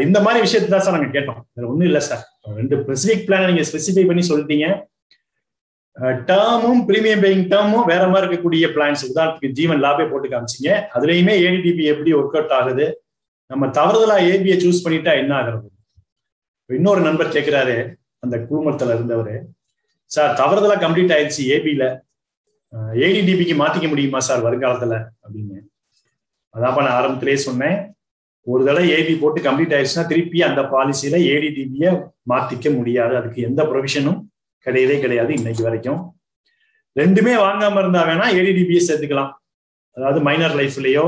இந்த மாதிரி விஷயத்தை தான் சார் நாங்க கேட்டோம், வேற ஒண்ணும் இல்லை சார். 2 ஸ்பெசிபிக் பிளான் நீங்க ஸ்பெசிஃபை பண்ணி சொல்லிட்டீங்க. டேர்மும் பிரீமியம் பேயிங் டேர்மும் வேற மாதிரி இருக்கக்கூடிய பிளான்ஸ், உதாரணத்துக்கு ஜீவன் லாபே போட்டு காமிச்சிங்க, அதுலயுமே ஏடிடிபி எப்படி ஒர்க் அவுட் ஆகுது, நம்ம தவறுதலா ஏபியை சூஸ் பண்ணிட்டா என்ன ஆகுறது? இன்னொரு நண்பர் கேட்கிறாரு, அந்த குழுமத்துல இருந்தவரு, சார் தவறுதலா கம்ப்ளீட் ஆயிடுச்சு ஏபில, ஏடிடிபிக்கு மாத்திக்க முடியுமா சார் வருங்காலத்துல அப்படின்னு. அதாப்பா நான் ஆரம்பத்திலேயே சொன்னேன், ஒரு தடவை ஏபி போட்டு கம்ப்ளீட் ஆயிடுச்சுன்னா திருப்பி அந்த பாலிசியில ஏடிடிபியை மாத்திக்க முடியாது, அதுக்கு எந்த ப்ரொவிஷனும் கிடையவே கிடையாது இன்னைக்கு வரைக்கும். ரெண்டுமே வாங்காம இருந்தா வேணா ஏடிடிபியை சேர்த்துக்கலாம், அதாவது மைனர் லைஃப்லயோ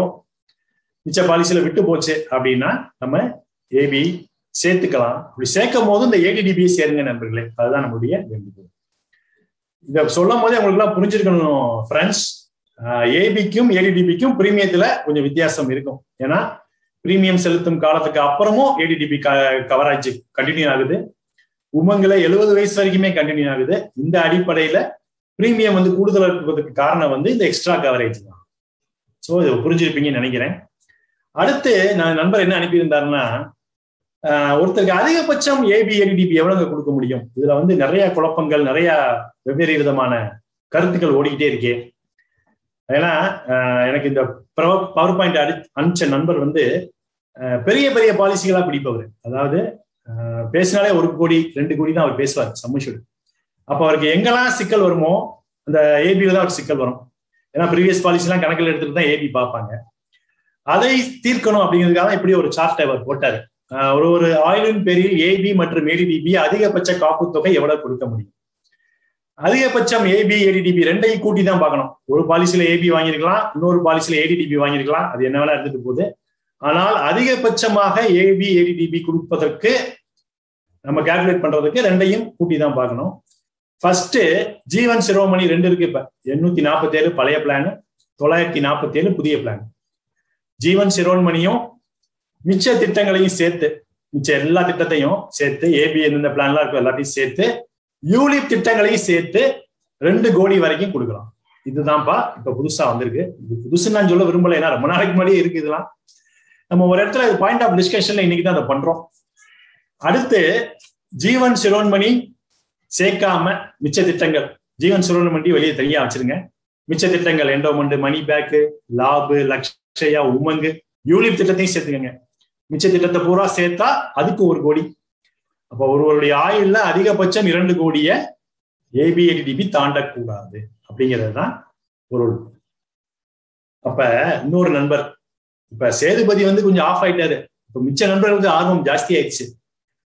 மிச்ச பாலிசியில விட்டு போச்சு அப்படின்னா நம்ம ஏபி சேர்த்துக்கலாம். அப்படி சேர்க்கும் போது இந்த ஏடிடிபியை சேருங்க நண்பர்களே, அதுதான் நம்மளுடைய வேண்டுகோள். இதை சொல்லும் போதே உங்களுக்கு எல்லாம் புரிஞ்சிருக்கணும் ஃப்ரெண்ட்ஸ், ஏபிக்கும் ஏடிடிபிக்கும் பிரீமியத்துல கொஞ்சம் வித்தியாசம் இருக்கும். ஏன்னா பிரீமியம் செலுத்தும் காலத்துக்கு அப்புறமும் ஏடிடிபி கவரேஜ் கண்டினியூ ஆகுது, உமங்கல 70 வயசு வரைக்குமே கண்டினியூ ஆகுது. இந்த அடிப்படையில பிரீமியம் வந்து கூடுதல் இருக்கிறதுக்கு காரணம் வந்து இந்த எக்ஸ்ட்ரா கவரேஜ் தான். ஸோ இதை புரிஞ்சிருப்பீங்கன்னு நினைக்கிறேன். அடுத்து நான் நண்பர் என்ன அனுப்பியிருந்தாருன்னா, ஒருத்தருக்கு அதிகபட்சம் ஏபி ஏடிடிபி எவ்வளவு கொடுக்க முடியும், இதுல வந்து நிறைய குழப்பங்கள், நிறைய வெவ்வேறு விதமான கருத்துக்கள் ஓடிக்கிட்டே இருக்கே. ஏன்னா எனக்கு இந்த பவர் பாயிண்ட் அனுப்பிச்ச நண்பர் வந்து பெரிய பெரிய பாலிசிகளா பிடிப்பவர், அதாவது பேசினாலே 1 கோடி 2 கோடி தான் அவர் பேசுவார் சம்மிஷுடு. அப்ப அவருக்கு எங்கெல்லாம் சிக்கல் வருமோ அந்த ஏபியில தான் அவருக்கு சிக்கல் வரும். ஏன்னா ப்ரீவியஸ் பாலிசி எல்லாம் கணக்கில் எடுத்துட்டு தான் ஏபி பார்ப்பாங்க. அதை தீர்க்கணும் அப்படிங்கிறதுக்காக இப்படி ஒரு சார்ட் அவர் போட்டாரு. ஒரு ஆயுளின் பேரில் ஏபி மற்றும் ஏடிடிபி அதிகபட்ச காப்பு தொகை எவ்வளவு கொடுக்க முடியும். அதிகபட்சம் ஏபி ஏடிடிபி ரெண்டையும் கூட்டி தான் பார்க்கணும். ஒரு பாலிசியில ஏபி வாங்கியிருக்கலாம், இன்னொரு பாலிசியில ஏடிடிபி வாங்கியிருக்கலாம், அது என்ன வேணா இருந்துட்டு போகுது. ஆனால் அதிகபட்சமாக ஏபி ஏடிடிபி கொடுப்பதற்கு நம்ம கால்குலேட் பண்றதுக்கு ரெண்டையும் கூட்டி தான் பார்க்கணும். ஃபர்ஸ்ட் ஜீவன் சிரோமணி 2 இருக்கு. இப்ப 847 பழைய பிளான், 947 புதிய பிளான். ஜீவன் சிரோன்மணியும் மிச்ச திட்டங்களையும் சேர்த்து, மிச்ச எல்லா திட்டத்தையும் சேர்த்து, ஏபி எந்தெந்த பிளான்லாம் இருக்கும் எல்லாத்தையும் சேர்த்து, யூலிப் திட்டங்களையும் சேர்த்து 2 கோடி வரைக்கும் கொடுக்கலாம். இதுதான்ப்பா இப்ப புதுசா வந்திருக்கு. இது புதுசுன்னு நான் சொல்ல விரும்பல, ஏன்னா ரொம்ப நாளைக்கு முன்னாடியே இருக்கு. இதெல்லாம் நம்ம ஒரு இடத்துல பாயிண்ட் ஆஃப் டிஸ்கஷன்ல இன்னைக்கு தான் அதை பண்றோம். அடுத்து ஜீவன் சிரோன்மணி சேர்க்காம மிச்ச திட்டங்கள், ஜீவன் சிரோன்மணி வெளியே தனியா வச்சிருங்க. மிச்ச திட்டங்கள் endowment, money back, Labh, Lakshya, Umang, ULIP திட்டத்தையும் சேர்த்துக்கங்க. மிச்ச திட்டத்தை பூரா சேர்த்தா அதுக்கு 1 கோடி. அப்ப ஒருவருடைய ஆயுள்ல அதிகபட்சம் 2 கோடிய ஏபிஏடிடிபி தாண்டக்கூடாது அப்படிங்கிறது தான் பொருள். அப்ப இன்னொரு நண்பர், இப்ப சேதுபதி கொஞ்சம் ஆஃப் ஆயிட்டாரு. இப்ப மிச்ச நண்பர்களுக்கு ஆர்வம் ஜாஸ்தி ஆயிடுச்சு.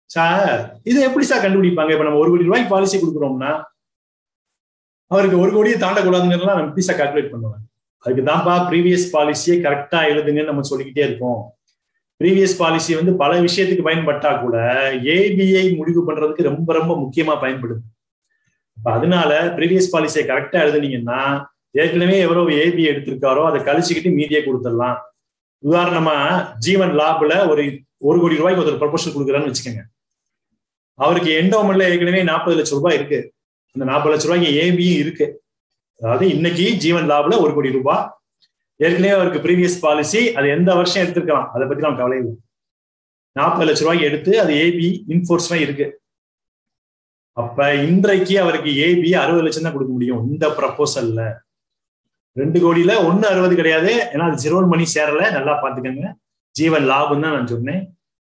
சார் இதை எப்படி சார் கண்டுபிடிப்பாங்க? இப்ப நம்ம 1 கோடி ரூபாய்க்கு பாலிசி கொடுக்குறோம்னா அவருக்கு 1 கோடியை தாண்டக்கூடாதுங்கிறதுலாம் நம்ம எப்படி சார் கால்குலேட் பண்ணுவாங்க? அதுக்கு தான்ப்பா ப்ரீவியஸ் பாலிசியை கரெக்டா எழுதுங்கன்னு நம்ம சொல்லிக்கிட்டே இருக்கோம். ப்ரீவியஸ் பாலிசி பல விஷயத்துக்கு பயன்பட்டா கூட ஏபிஐ முடிவு பண்றதுக்கு ரொம்ப ரொம்ப முக்கியமா பயன்படுது. அப்ப அதனால ப்ரீவியஸ் பாலிசியை கரெக்டா எழுதுனீங்கன்னா ஏற்கனவே எவ்வளவு ஏபி எடுத்திருக்காரோ அதை கழிச்சுக்கிட்டு மீதியை கொடுத்துடலாம். உதாரணமா ஜீவன் லாப்ல ஒரு 1 கோடி ரூபாய்க்கு ஒரு ப்ரொபோசல் கொடுக்குறான்னு வச்சுக்கோங்க. அவருக்கு எண்டோமெண்ட்ல ஏற்கனவே 40 லட்சம் ரூபாய் இருக்கு. அந்த 40 லட்சம் ரூபாய்க்கு ஏபியும் இருக்கு. அதாவது இன்னைக்கு ஜீவன் லாப்ல 1 கோடி ரூபாய் ஏற்கனவே அவருக்கு ப்ரீவியஸ் பாலிசி, அது எந்த வருஷம் எடுத்திருக்கலாம் அதை பத்தி நம்ம கவலை இல்லை. 40 லட்சம் ரூபாய்க்கு எடுத்து அது ஏபி இன்ஃபோர்ஸ்மெண்ட் இருக்கு. அப்ப இன்றைக்கு அவருக்கு ஏபி 60 லட்சம் தான் கொடுக்க முடியும். இந்த ப்ரப்போசல்ல 2 கோடியில 160 கிடையாது. ஏன்னா அது சிரோன்மணி சேரல, நல்லா பாத்துக்கோங்க. ஜீவன் லாபம் தான் நான் சொன்னேன்.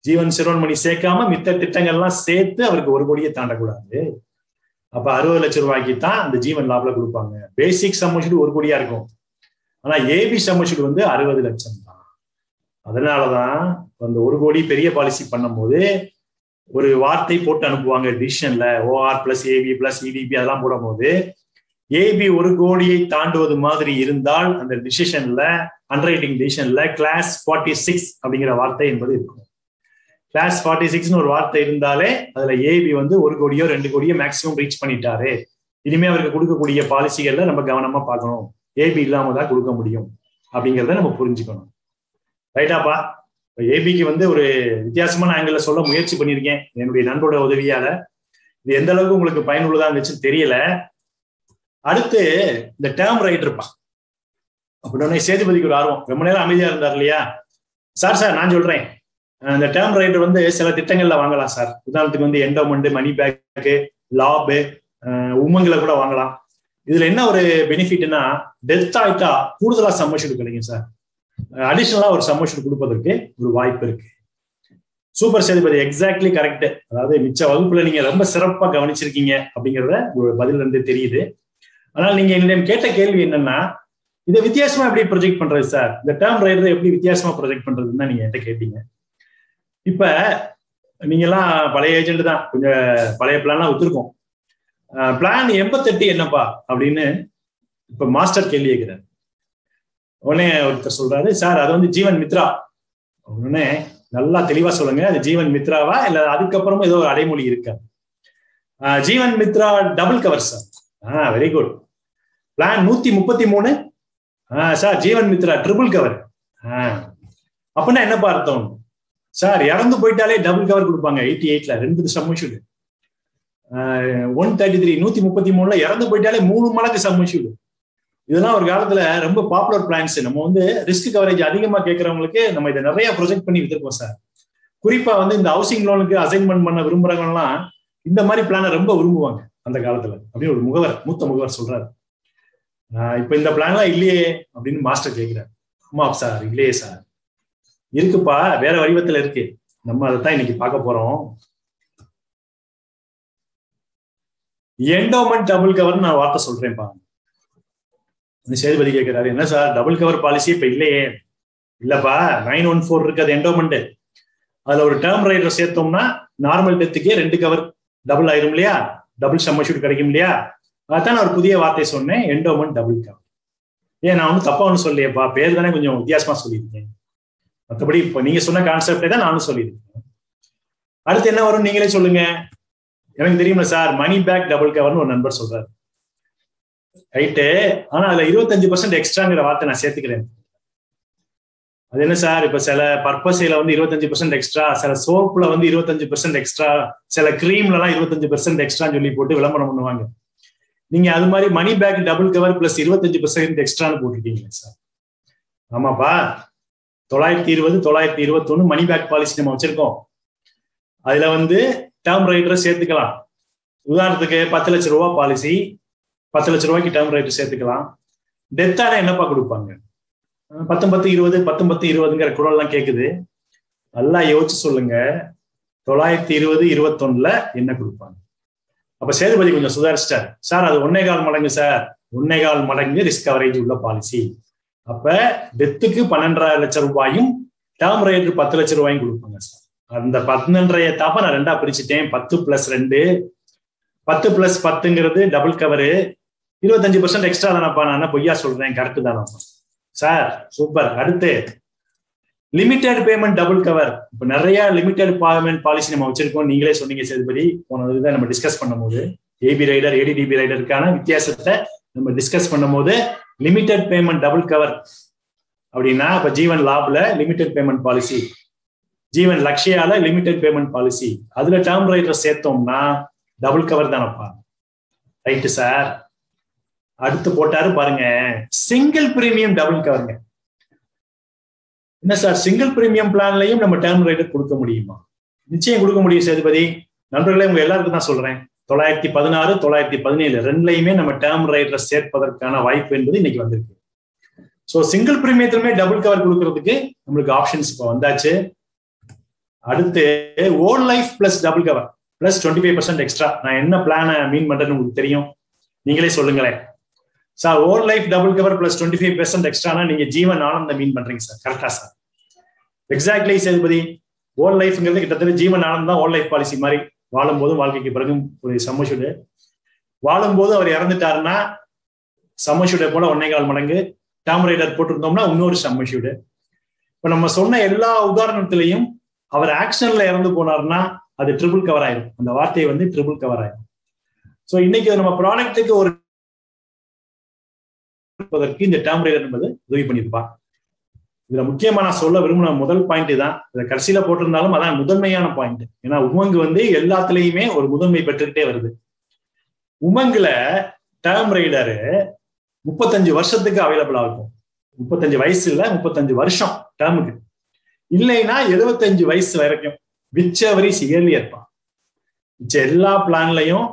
ஜீவன் சிரோன்மணி சேர்க்காம மித்த திட்டங்கள்லாம் சேர்த்து அவருக்கு 1 கோடியை தாண்டக்கூடாது. அப்ப 60 லட்சம் ரூபாய்க்கு தான் அந்த ஜீவன் லாப்ல கொடுப்பாங்க. பேசிக் சம்மஷூட் 1 கோடியா இருக்கும். ஆனா ஏபி சம்மஷூட் 60 லட்சம் தான். அதனாலதான் அந்த 1 கோடி பெரிய பாலிசி பண்ணும் போது ஒரு வார்த்தை போட்டு அனுப்புவாங்க டிசிஷன்ல, OR plus AB plus EDB அதெல்லாம் போடும் போது ஏபி 1 கோடியை தாண்டுவது மாதிரி இருந்தால் அந்த டிசிஷன்ல, அண்டர்ரைட்டிங் டிசிஷன்ல கிளாஸ் 46 அப்படிங்கிற வார்த்தை என்பது இருக்கும். கிளாஸ் 46ன்னு ஒரு வார்த்தை இருந்தாலே அதுல ஏபி 1 கோடியோ 2 கோடியோ மேக்சிமம் ரீச் பண்ணிட்டாரு. இனிமே அவருக்கு கொடுக்கக்கூடிய பாலிசிகள்ல நம்ம கவனமா பார்க்கணும். ஏபி இல்லாம தான் கொடுக்க முடியும் அப்படிங்கிறத நம்ம புரிஞ்சுக்கணும். ரைட்டாப்பா? ஏபிக்கு ஒரு வித்தியாசமான ஆங்கிள் சொல்ல முயற்சி பண்ணியிருக்கேன் என்னுடைய நண்பரோட உதவியால. இது எந்த அளவுக்கு உங்களுக்கு பயனுள்ளதா இருந்துச்சுன்னு தெரியல. அடுத்து இந்த டேர்ம் ரைட்டர்ப்பா அப்படின்னே சேதுபதிக்கு ஒரு ஆர்வம். ரொம்ப நேரம் அமைதியா இருந்தார் இல்லையா? சார் நான் சொல்றேன், இந்த டேர்ம் ரைட்டர் சில திட்டங்கள்ல வாங்கலாம் சார். உதாரணத்துக்கு எண்டோமெண்ட், மணி பேக்கு, லாபு, உமங்களை கூட வாங்கலாம். இதுல என்ன ஒரு பெனிஃபிட்னா, டெத் ஆயிட்டா கூடுதலா சம்மஷூட் கிடைக்கும் சார். அடிஷனலா ஒரு சம்மஷூட் கொடுப்பதற்கு ஒரு வாய்ப்பு இருக்கு. Super Sethupathi, exactly correct. அதாவது மிச்ச வகுப்புல நீங்க ரொம்ப சிறப்பா கவனிச்சிருக்கீங்க அப்படிங்கிறத ஒரு பதில் தெரியுது. ஆனால் நீங்க என்னிடம் கேட்ட கேள்வி என்னன்னா, இதை வித்தியாசமா எப்படி ப்ரொஜெக்ட் பண்றது சார்? இந்த டேர்ம் ரைட்டரை எப்படி வித்தியாசமா ப்ரொஜெக்ட் பண்றதுன்னு தான் நீங்க என்கிட்ட கேட்டீங்க. இப்ப நீங்க எல்லாம் பழைய ஏஜென்ட் தான், கொஞ்சம் பழைய பிளான்லாம் ஒத்துருக்கோம். பிளான் 88 என்னப்பா அப்படின்னு இப்ப மாஸ்டர் கேள்வி கேட்கிறார். உடனே ஒருத்தர் சொல்றாரு, சார் அது ஜீவன் மித்ரா. உடனே நல்லா தெளிவா சொல்லுங்க, அது ஜீவன் மித்ராவா இல்ல அதுக்கப்புறமா ஏதோ ஒரு அடைமொழி இருக்கா? Jeevan Mitra double cover sir. Very good. Plan 133. Sir Jeevan Mitra triple cover. அப்படின்னா என்னப்பா அர்த்தம்? சார் இறந்து போயிட்டாலே டபுள் கவர் கொடுப்பாங்க. 88ல 2 சம்மஷூட். 133 133ல இறந்து போயிட்டாலே 3 மடங்கு சம்மஷூட். இதெல்லாம் ஒரு காலத்துல ரொம்ப பாப்புலர் பிளான்ஸ். நம்ம ரிஸ்க் கவரேஜ் அதிகமா கேட்கறவங்களுக்கு நம்ம இதை நிறைய ப்ரொஜெக்ட் பண்ணி வித்துருக்கோம் சார். குறிப்பா இந்த ஹவுசிங் லோனுக்கு அசைன்மெண்ட் பண்ண விரும்புறவங்கலாம் இந்த மாதிரி பிளானை ரொம்ப விரும்புவாங்க அந்த காலத்துல அப்படின்னு ஒரு மூத்த முகவர் சொல்றாரு. இப்ப இந்த பிளான்லாம் இல்லையே அப்படின்னு மாஸ்டர் கேட்கிறார். ஆமா சார், இல்லையே சார். இருக்குப்பா, வேற வடிவத்துல இருக்கு. நம்ம அதைத்தான் இன்னைக்கு பார்க்க போறோம். எண்டோமெண்ட் டபுள் கவர் நான் வார்த்தை சொல்றேன்ப்பா. சேதுபதி கேட்கிறாரு, என்ன சார் டபுள் கவர் பாலிசி இப்ப இல்லையே? இல்லப்பா, 914 இருக்கு, அது எண்டோமெண்ட். அதுல ஒரு டேர்ம் ரைட்டர் சேர்த்தோம்னா நார்மல் டெத்துக்கே 2 கவர் டபுள் ஆயிரும் இல்லையா? டபுள் சம்மஷூட் கிடைக்கும் இல்லையா? அதான் நான் ஒரு புதிய வார்த்தை சொன்னேன், என்டோமெண்ட் டபுள் கவர். ஏன் நான் ஒன்றும் தப்பா ஒன்றும் சொல்லியப்பா, பேர் தானே கொஞ்சம் வித்தியாசமா சொல்லியிருக்கேன். மற்றபடி இப்போ நீங்க சொன்ன கான்செப்டே தான் நானும் சொல்லியிருக்கேன். அடுத்து என்ன வரும் நீங்களே சொல்லுங்க. எனக்கு தெரியுமா சார், மணி பேக் டபுள் கவர்னு ஒரு நண்பர் சொல்றாரு. ரைட்டு. ஆனா அதுல 25% எக்ஸ்ட்ராங்கிற வார்த்தை நான் சேர்த்துக்கிறேன். அது என்ன சார், இப்ப சில பர்பஸ்ல வந்து 25% எக்ஸ்ட்ரா, சில சோப்புல வந்து 25% எக்ஸ்ட்ரா, சில கிரீம்ல எல்லாம் 25% எக்ஸ்ட்ரான்னு சொல்லி போட்டு விளம்பரம் பண்ணுவாங்க. நீங்க அது மாதிரி money back double cover plus 25% எக்ஸ்ட்ரான்னு போட்டிருக்கீங்க சார். ஆமாப்பா, 920 921 மணி பேக் பாலிசி நம்ம வச்சிருக்கோம். அதுல வந்து டேர்ம் ரைடரை சேர்த்துக்கலாம். உதாரணத்துக்கு 10 லட்ச ரூபா பாலிசி, 10 லட்ச ரூபாய்க்கு டேர்ம் ரைடர் சேர்த்துக்கலாம். டெத்தான என்னப்பா கொடுப்பாங்க? 19-20 19-20ங்கிற குரல் எல்லாம் கேக்குது. நல்லா யோசிச்சு சொல்லுங்க, 920-21 என்ன கொடுப்பாங்க? அப்ப சேதுபதி கொஞ்சம் சுதாரிச்சிட்டார். சார் அது 1.25 மடங்கு சார், 1.25 மடங்கு ரிஸ்க் கவரேஜ் உள்ள பாலிசி. அப்ப டெத்துக்கு 12.5 லட்சம் ரூபாயும் டேர்ம் ரைடர் 10 லட்சம் ரூபாயும் கொடுப்பாங்க சார். அந்த 12.5 தாப்ப நான் 2ஆ பிரிச்சுட்டேன். 10 + 2, 10 + 10ங்கிறது டபுள் கவரு. 25% எக்ஸ்ட்ரா தானப்பா, நான் என்ன பொய்யா சொல்றேன்? கரெக்ட் தானப்பா சார், சூப்பர். அடுத்து லிமிடெட் பேமெண்ட் டபுள் கவர். இப்ப நிறைய லிமிடெட் பேமெண்ட் பாலிசி நம்ம வச்சிருக்கோம். நீங்களே சொன்னீங்க சேதுபதி, போன இதுதான் நம்ம டிஸ்கஸ் பண்ணும்போது ஏபி ரைடர் ஏடிடிபி ரைடருக்கான வித்தியாசத்தை நம்ம டிஸ்கஸ் பண்ணும்போது, லிமிடெட் பேமெண்ட் டபுள் கவர் அப்படின்னா இப்ப ஜீவன் லாப்ல லிமிடெட் பேமெண்ட் பாலிசி, ஜீவன் லக்ஷயால லிமிடெட் பேமெண்ட் பாலிசி, அதுல டேர்ம் ரைடர் சேர்த்தோம்னா டபுள் கவர் தானப்பா. Right sir. அடுத்து போட்டாரு பாருங்க, சிங்கிள் பிரீமியம் டபுள் கவருங்க. என்ன சார், சிங்கிள் பிரீமியம் பிளான்லயும் நம்ம டேர்ம் ரைடர் கொடுக்க முடியுமா? நிச்சயம் கொடுக்க முடியும் சேதுபதி. நண்பர்களே, உங்க எல்லாருக்கும் தான் சொல்றேன், 916 917 ரெண்டுலையுமே நம்ம டேர்ம் ரைடரை சேர்ப்பதற்கான வாய்ப்பு என்பது இன்னைக்கு வந்திருக்கு. ஸோ சிங்கிள் பிரீமியத்திலுமே டபுள் கவர் கொடுக்கறதுக்கு நம்மளுக்கு ஆப்ஷன்ஸ் இப்போ வந்தாச்சு. அடுத்து whole life plus double cover plus 25% extra. நான் என்ன பிளானை மீன் பண்றேன்னு உங்களுக்கு தெரியும், நீங்களே சொல்லுங்களேன். Sir whole life double cover plus 25% எக்ஸ்ட்ரானா நீங்க ஜீவன் ஆனந்த மீன் பண்றீங்க சார். கரெக்டா சார்? எக்ஸாக்ட்லி சேதுபதி. ஓல் லைஃப்ங்கிறது கிட்டத்தட்ட ஜீவன் ஆனந்த் தான் ஓல் லைஃப் பாலிசி மாதிரி. வாழும்போதும் வாழ்க்கைக்கு பிறகும் ஒரு சம்மஷுடு, வாழும்போது அவர் இறந்துட்டாருன்னா சம்மஷுடை போல 1.25 மடங்கு, டேர்ம் ரைடர் போட்டிருந்தோம்னா இன்னொரு சம்மஷுடு. இப்ப நம்ம சொன்ன எல்லா உதாரணத்திலையும் அவர் ஆக்ஷன்ல இறந்து போனார்னா அது ட்ரிபிள் கவர் ஆயிடும். அந்த வார்த்தையை வந்து ட்ரிபிள் கவர் ஆயிடும். ஸோ இன்னைக்கு நம்ம ப்ராடக்ட்டுக்கு ஒரு இந்த டேர்ம் ரைடர் என்பது உதவி பண்ணிருப்பா. இதுல முக்கியமா நான் சொல்ல விரும்பின முதல் பாயிண்ட் தான், இதை கடைசியில போட்டிருந்தாலும் அதான் முதன்மையான பாயிண்ட். ஏன்னா உமங்கு வந்து எல்லாத்துலயுமே ஒரு முதன்மை பெற்றுக்கிட்டே வருது. உமங்குல டேர்ம் ரைடரு 35 வருஷத்துக்கு அவைலபிள் ஆகும். 35 வயசு இல்ல, 35 வருஷம் டேர்முக்கு. இல்லைன்னா 75 வயசு வரைக்கும், விச்செவர் இஸ் இயர்லியர்ப்பா. எல்லா பிளான்லையும்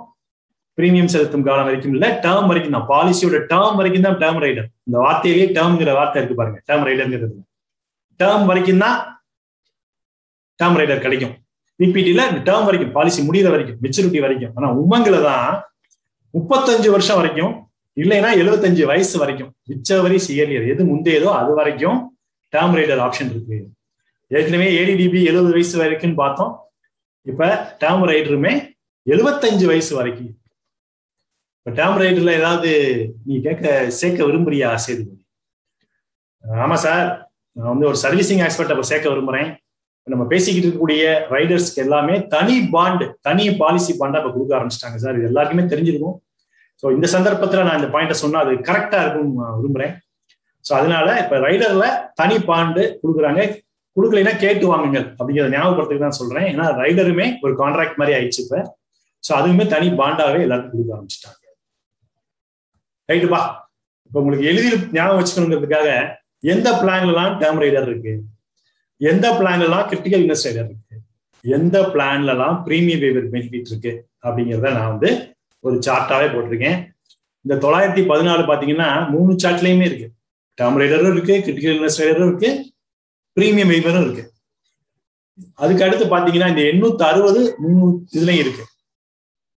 பிரீமியம் செலுத்தும் காலம் வரைக்கும் இல்ல, டேர்ம் வரைக்கும் தான். பாலிசியோட டேர்ம் வரைக்கும் தான் டேர்ம் ரைடர். இந்த வார்த்தையிலேயே டேர்ம்ங்கிற வார்த்தை இருக்கு பாருங்க, டேர்ம் ரைடர்ங்கிறது. டேர்ம் வரைக்கும் தான் டேர்ம் ரைடர் கிடைக்கும். பிபிடில டேர்ம் வரைக்கும், பாலிசி முடிகிற வரைக்கும், மெச்சூரிட்டி வரைக்கும். ஆனா உமங்குல தான் 35 வருஷம் வரைக்கும், இல்லைன்னா 75 வயசு வரைக்கும், விச்செவர் இஸ் இயர்லியர், எது முந்தையதோ அது வரைக்கும் டேர்ம் ரைடர் ஆப்ஷன் இருக்கு. ஏற்கனவே ஏடிடிபி 70 வயசு வரைக்கும் பார்த்தோம். இப்ப டேர்ம் ரைடருமே 75 வயசு வரைக்கும். இப்ப டேர்ம் ரைடர்ல ஏதாவது நீ சேர்க்க விரும்புறியா சேதுபதி? ஆமா சார், நான் வந்து ஒரு சர்வீசிங் எக்ஸ்பர்ட் அப்ப சேர்க்க விரும்புறேன். நம்ம பேசிக்கிட்டு இருக்கக்கூடிய ரைடர்ஸ்க்கு எல்லாமே தனி பாண்டு, தனி பாலிசி பாண்டா இப்ப கொடுக்க ஆரம்பிச்சிட்டாங்க சார். இது எல்லாருக்குமே தெரிஞ்சிருக்கும். ஸோ இந்த சந்தர்ப்பத்துல நான் இந்த பாயிண்ட சொன்னா அது கரெக்டா இருக்கும்னு நான் விரும்புறேன். ஸோ அதனால இப்ப ரைடர்ல தனி பாண்டு கொடுக்குறாங்க. கொடுக்கலைன்னா கேட்டு வாங்குங்க அப்படிங்கிறத ஞாபகப்படுத்துக்கு தான் சொல்றேன். ஏன்னா ரைடருமே ஒரு கான்ட்ராக்ட் மாதிரி ஆயிடுச்சு இப்ப. ஸோ அதுவுமே தனி பாண்டாவே எல்லாருக்கும் கொடுக்க ஆரம்பிச்சிட்டாங்க. ரைட்டுப்பா. இப்ப உங்களுக்கு எளிதில் ஞாபகம் வச்சுக்கணுங்கிறதுக்காக எந்த பிளான்லாம் டேர்ம் ரைடர் இருக்கு, எந்த பிளான்லாம் கிரிட்டிக்கல் இல்னஸ் ரைடர் இருக்கு, எந்த பிளான்லாம் பிரீமியம் வேவர் பெனிஃபிட் இருக்கு அப்படிங்கிறத நான் வந்து ஒரு சார்ட்டாவே போட்டிருக்கேன். இந்த 914 பாத்தீங்கன்னா 3 சார்ட்லயுமே இருக்கு. டேர்ம் ரைடரும் இருக்கு, கிரிட்டிக்கல் இல்னஸ் ரைடரும் இருக்கு, பிரீமியம் வேவரும் இருக்கு. அதுக்கு அடுத்து பாத்தீங்கன்னா இந்த 860 3 இதுலயும் இருக்கு,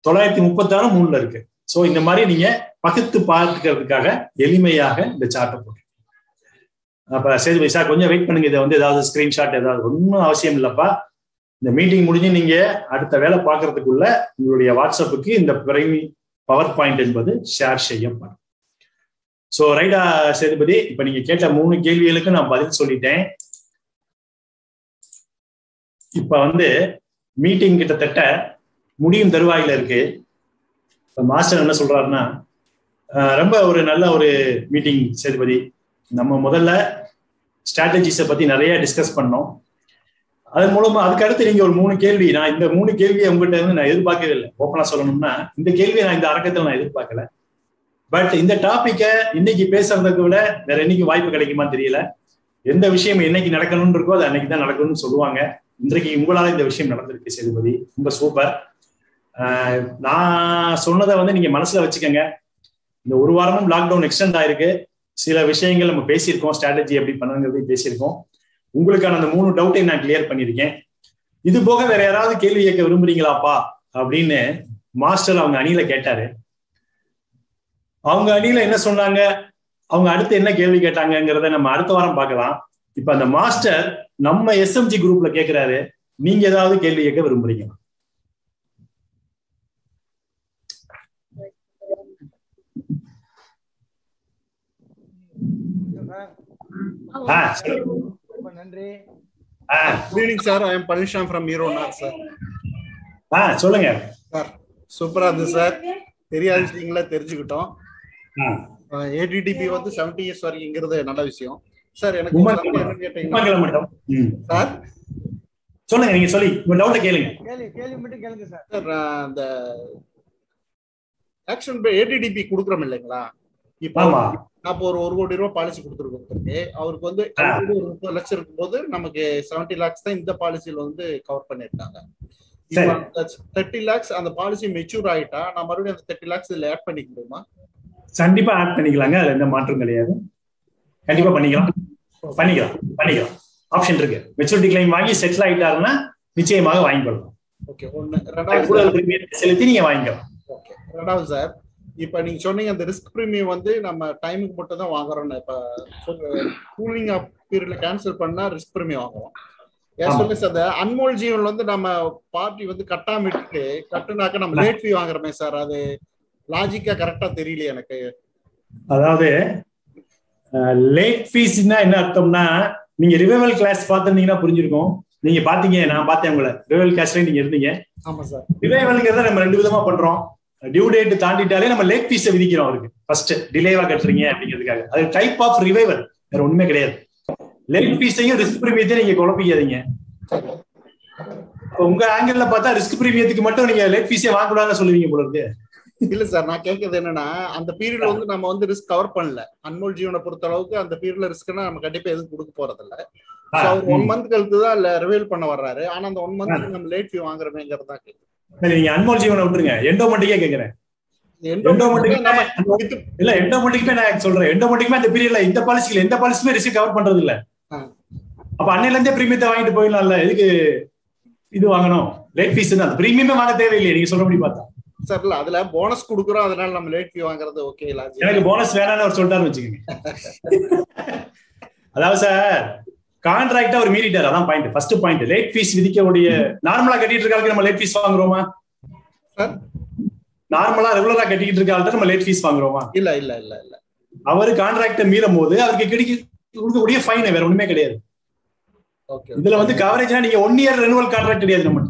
936 3ல இருக்கு. ஸோ இந்த மாதிரி நீங்க பகுத்து பார்த்துக்கிறதுக்காக எளிமையாக இந்த சார்ட்டை போட்டு. அப்ப சரி சார் கொஞ்சம் வெயிட் பண்ணுங்க, இதை வந்து ஏதாவது ஸ்கிரீன்ஷாட் ஏதாவது ஒன்றும் அவசியம் இல்லப்பா. இந்த மீட்டிங் முடிஞ்சு நீங்க அடுத்த வேலை பார்க்கறதுக்குள்ள உங்களுடைய வாட்ஸ்அப்புக்கு இந்த பவர் பாயிண்ட் என்பது ஷேர் செய்யப்படும். ஸோ ரைடா சேதுபதி, இப்ப நீங்க கேட்ட 3 கேள்விகளுக்கு நான் பதில் சொல்லிட்டேன். இப்ப மீட்டிங் கிட்டத்தட்ட முடியும் தருவாயில இருக்கு. மாஸ்டர் என்ன சொல்றாருன்னா, ரொம்ப ஒரு நல்ல ஒரு மீட்டிங் சேதுபதி. நம்ம முதல்ல ஸ்ட்ராட்டஜிஸை பத்தி நிறைய டிஸ்கஸ் பண்ணோம். அதன் மூலமா அதுக்கு அடுத்து நீங்க ஒரு 3 கேள்வி, நான் இந்த 3 கேள்வியை உங்ககிட்ட நான் எதிர்பார்க்கவே இல்லை. ஓப்பனா சொல்லணும்னா இந்த கேள்வியை நான் இந்த அரங்கத்தில் நான் எதிர்பார்க்கல. பட் இந்த டாபிக்கை இன்னைக்கு பேசுறதுக்கு விட வேற என்னைக்கு வாய்ப்பு கிடைக்குமான்னு தெரியல. எந்த விஷயம் என்னைக்கு நடக்கணும்னு இருக்கோ அது அன்னைக்கு தான் நடக்கணும்னு சொல்லுவாங்க. இன்றைக்கு உங்களால இந்த விஷயம் நடந்திருக்கு சேதுபதி, ரொம்ப சூப்பர். நான் சொன்னதை நீங்க மனசுல வச்சுக்கோங்க. இந்த ஒரு வாரமும் லாக்டவுன் எக்ஸ்டெண்ட் ஆயிருக்கு. சில விஷயங்கள் நம்ம பேசியிருக்கோம், ஸ்ட்ராட்டஜி எப்படி பண்ணுங்கிறதையும் பேசியிருக்கோம். உங்களுக்கான அந்த 3 டவுட்டை நான் கிளியர் பண்ணியிருக்கேன். இது போக வேற யாராவது கேள்வி கேட்க விரும்புறீங்களாப்பா அப்படின்னு மாஸ்டர் அவங்க அணியில கேட்டாரு. அவங்க அணியில என்ன சொன்னாங்க, அவங்க அடுத்து என்ன கேள்வி கேட்டாங்கிறத நம்ம அடுத்த வாரம் பார்க்கலாம். இப்ப அந்த மாஸ்டர் நம்ம எஸ்எம்ஜி குரூப்ல கேட்கிறாரு, நீங்க ஏதாவது கேள்வி கேட்க விரும்புறீங்களா? நன்றி. Good evening, sir. I am Palisham from Mironar, sir. சொல்லுங்க சார். சூப்பரா இருந்துச்சு சார். தெரியாத விஷயங்கள தெரிஞ்சுக்கிட்டோம். ADDP 70 years வரைக்கும்ங்கிறது நல்ல விஷயம் சார். எனக்கு என்ன கேட்டீங்கன்னா சார், சொல்லுங்க, நீங்க சொல்லி உங்க டவுட்ட கேளுங்க. கேள்வி மட்டும் கேளுங்க சார். சார், அந்த ஆக்ஷன் பை ADDP கொடுக்குறோம் இல்லைங்களா? இப்போ அப்போ ஒரு 1 கோடி ரூபாய் பாலிசி கொடுத்துருக்கு. அவருக்கு ஒரு 30 லட்சம் இருக்கும்போது நமக்கு 70 lakhs தான் இந்த பாலிசியில கவர் பண்ணிருக்காங்க. 30 lakhs அந்த பாலிசி மெச்சூர் ஆயிட்டா நான் மறுபடியும் அந்த 30 lakhs இதுல ஆட் பண்ணிக்க முடியுமா? கண்டிப்பா ஆட் பண்ணிக்கலாங்க. அதுல எந்த மாற்றம் கிடையாது. கண்டிப்பா பண்ணிக்கலாம். ஆப்ஷன் இருக்கு. மெச்சூரிட்டி கிளைம் வாங்கி செட்டில் ஆயிட்டாருன்னா நிச்சயமாக வாங்கிக்கலாம். ஓகே. ரெண்டாவது செலுத்தி நீங்க வாங்கிக்கலாம். ஓகே. ரெண்டாவது சார், இப்ப நீங்க சொன்னீங்க அந்த ரிஸ்க் பிரீமியம் நம்ம டைமுக்கு மட்டும் தான் வாங்குறோம்னு. இப்ப கூலிங் ஆஃப் பீரியட்ல கேன்சல் பண்ணா ரிஸ்க் பிரீமியம் வாங்குறோம். அந்த அன்மோல் ஜீவன்ல நம்ம பார்ட்டி கட்டாம விட்டுட்டு கட்டுனாக்க நம்ம லேட் ஃபீ வாங்குறோமே சார், அது லாஜிக்கா கரெக்டா தெரியல எனக்கு. அதாவது லேட் ஃபீஸ்னா என்ன அர்த்தம்னா, நீங்க ரிவைவல் கிளாஸ் பார்த்திருந்தீங்கன்னா புரிஞ்சிருக்கும். நீங்க பாத்தீங்க, நான் பார்த்தேன் உங்களை ரிவைவல் கிளாஸ்ல நீங்க இருந்தீங்க. ஆமா சார். ரிவைவல்ங்கிறத நம்ம 2 விதமா பண்றோம். டியூ டேட் தாண்டிட்டாலே நம்ம லேட் ஃபீஸை விதிக்கிறோம் அவருக்கு. ஃபர்ஸ்ட் டிலேவா கட்டுறீங்க அப்படிங்கிறதுக்காக. அது டைப் ஆஃப் ரிவைவல், வேற ஒண்ணுமே கிடையாது. லேட் ஃபீஸையும் ரிஸ்க் பிரீமியத்தையும் நீங்க குழப்பிக்காதீங்க. உங்க ஆங்கிள் பார்த்தா ரிஸ்க் பிரீமியத்துக்கு மட்டும் நீங்க லேட் ஃபீஸே வாங்கக்கூடாதுன்னு சொல்லுவீங்க போல இருக்கு. இல்ல சார், நான் கேட்கறது என்னன்னா, அந்த பீரியட்ல நம்ம ரிஸ்க் கவர் பண்ணல. அன்மோல் ஜீவனை பொறுத்த அளவுக்கு அந்த பீரியட்ல ரிஸ்க்னா நம்ம கண்டிப்பா எதுவும் கொடுக்க போறது இல்ல. அவர் 1 month கழித்து தான் ரிவைல் பண்ண வர்றாரு. ஆனா அந்த 1 month நம்ம லேட் ஃபீ வாங்குறமேங்கிறதா கேக்குறேன். நீங்க அன்மோல் ஜீவனை விட்டுருங்க, எண்டோமெட்டிக்கே கேக்குறேன். எண்டோமெட்டிக் நான் சொல்றேன். எண்டோமெட்டிக்மே அந்த பீரியட்ல இந்த பாலிசில எந்த பாலிசியுமே ரிஸ்க் கவர் பண்றது இல்ல. அப்ப அன்னையில இருந்தே பிரீமியத்தை வாங்கிட்டு போயிடலாம்ல. எதுக்கு இது வாங்கணும்? லேட் ஃபீஸ் தான். பிரீமியமே வாங்க தேவையில்லையே நீங்க சொல்ற மாதிரி பார்த்தா. சார் இல்ல, அதுல போனஸ் கொடுக்குறோம், அதனால நம்ம லேட் ஃபீ வாங்குறது ஓகே. எனக்கு போனஸ் வேணாம்னு அவர் சொல்லிட்டாருன்னு வச்சுக்கோங்க. அதாவது சார், கான்ட்ராக்டா அவர் மீறிட்டார். அதான் point. First point, late fee விதிக்கக்கூடிய நார்மலா கட்டிட்டு இருக்காங்க நம்ம லேட் ஃபீஸ் வாங்குறோமா? சார், நார்மலா ரெகுலரா கட்டிக்கிட்டு இருக்காங்க நம்ம லேட் ஃபீஸ் வாங்குறோமா? இல்ல இல்ல இல்ல இல்ல. அவரு கான்ட்ராக்டை மீறும் போது அவருக்கு கொடுக்கக்கூடிய ஃபைன் வேற ஒண்ணுமே கிடையாது. இதுல கவரேஜ்னா நீங்க 1 year ரெனுவல் கான்ட்ராக்ட் கிடையாது. நம்ம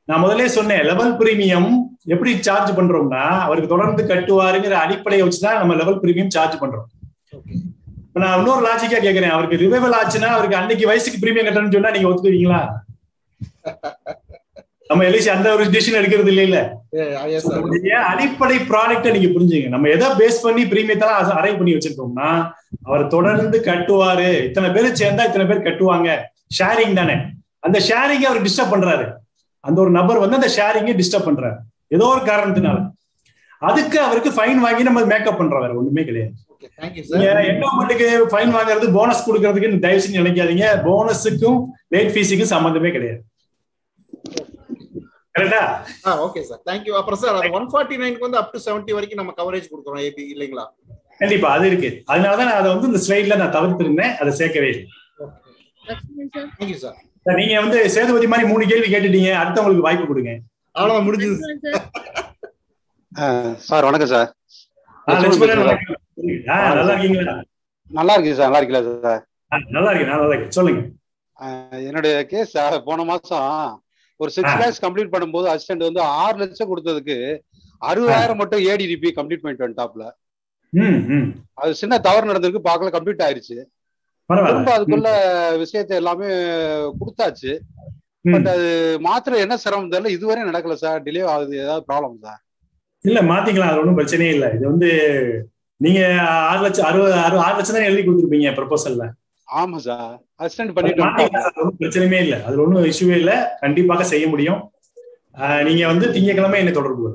நான் முதல்ல சொன்னேன், லெவல் பிரீமியம் எப்படி சார்ஜ் பண்றோம்னா அவருக்கு தொடர்ந்து கட்டுவாருங்கிற அடிப்படையை வச்சுதான் நம்ம லெவல் பிரீமியம் சார்ஜ் பண்றோம். நான் இன்னொரு லாஜிக்கா கேக்குறேன், அவருக்கு ரிவைவல் ஆச்சுன்னா அவருக்கு அன்னைக்கு வயசுக்கு பிரீமியம் கட்டணும்னு சொன்னா நீங்க ஒத்துக்குவீங்களா? நம்ம எல்ஐசி அந்த ஒரு டிசிஷன் எடுக்கிறது இல்ல. அடிப்படை ப்ராடக்ட்டை நீங்க புரிஞ்சுங்க. நம்ம எதை பேஸ் பண்ணி பிரீமியத்தெல்லாம் அரைவ் பண்ணி வச்சிருக்கோம்னா அவர் தொடர்ந்து கட்டுவாரு, இத்தனை பேர் சேர்ந்தா இத்தனை பேர் கட்டுவாங்க, ஷேரிங் தானே. அந்த ஷேரிங் அவர் டிஸ்டர்ப் பண்றாரு. அந்த ஒரு நபர் அந்த ஷேரிங்கை டிஸ்டர்ப் பண்றாரு ஏதோ ஒரு காரணத்தினால. அதுக்கு அவருக்கு ஃபைன் வாங்கி நம்ம மேக்கப் பண்றோம், வேற ஒண்ணுமே கிடையாது. எண்டோமெண்ட்டுக்கு ஃபைன் வாங்குறது போனஸ் கொடுக்கறதுக்கு தயவு செஞ்சு நினைக்காதீங்க. போனஸுக்கும் லேட் ஃபீஸுக்கும் சம்பந்தமே கிடையாது. கரெக்டா? Okay sir, thank you. அப்புறம் சார், அது 149க்கு up to 70 வரைக்கும் நம்ம கவரேஜ் கொடுக்கிறோம் ஏபி இல்லீங்களா? கண்டிப்பா அது இருக்கு. அதனால தான் நான் அதை இந்த ஸ்லைட்ல நான் தவிர்த்திருந்தேன், அதை சேர்க்கவே இல்லை. Thank you sir. நீங்க சேதுபதி மாதிரி 3 கேள்வி கேட்டுட்டீங்க. அடுத்தவங்களுக்கு வாய்ப்பு கொடுங்க. அவ்வளவுதான், முடிஞ்சது. சார் வணக்கம் சார். லட்சுமணன் வணக்கம். நல்லா இருக்கீங்களா? நல்லா இருக்கு சார். நல்லா இருக்கல சார்? நல்லா இருக்கு, நல்லா இருக்கு. சொல்லுங்க. என்னுடைய கேஸ் போன மாசம் ஒரு 6 lakhs கம்ப்ளீட் பண்ணும்போது அசிஸ்டன்ட் வந்து 6 லட்சம் கொடுத்ததுக்கு 60,000 மட்டும் ஏடிடிபி கம்ப்ளீட் பண்ணிட்டு வந்துட்டாப்ல. அது சின்ன தவறு நடந்திருக்கு, பார்க்கல, கம்ப்ளீட் ஆயிருச்சு. திரும்ப அதுக்குள்ள விஷயத்தை எல்லாமே கொடுத்தாச்சு. பட் அது மாத்திர என்ன சிரமம் தெரியல, இதுவரை நடக்கல சார். டிலே ஆகுது. ஏதாவது ப்ராப்ளம் சார்? இல்ல, மாத்திக்கலாம், அது ஒன்றும் பிரச்சனையே இல்லை. இது வந்து நீங்க 6 லட்சம் 6 லட்சம் தான் எழுதி கொடுத்துருப்பீங்க ப்ரொபோசல்ல. ஆமா சார், அசிஸ்டன்ட் பண்ணிட்டு பிரச்சனையே இல்லை, அதுல ஒன்றும் இஷ்யூவே இல்லை. கண்டிப்பாக செய்ய முடியும். நீங்க வந்து திங்கக்கிழமை என்ன தொடர்பு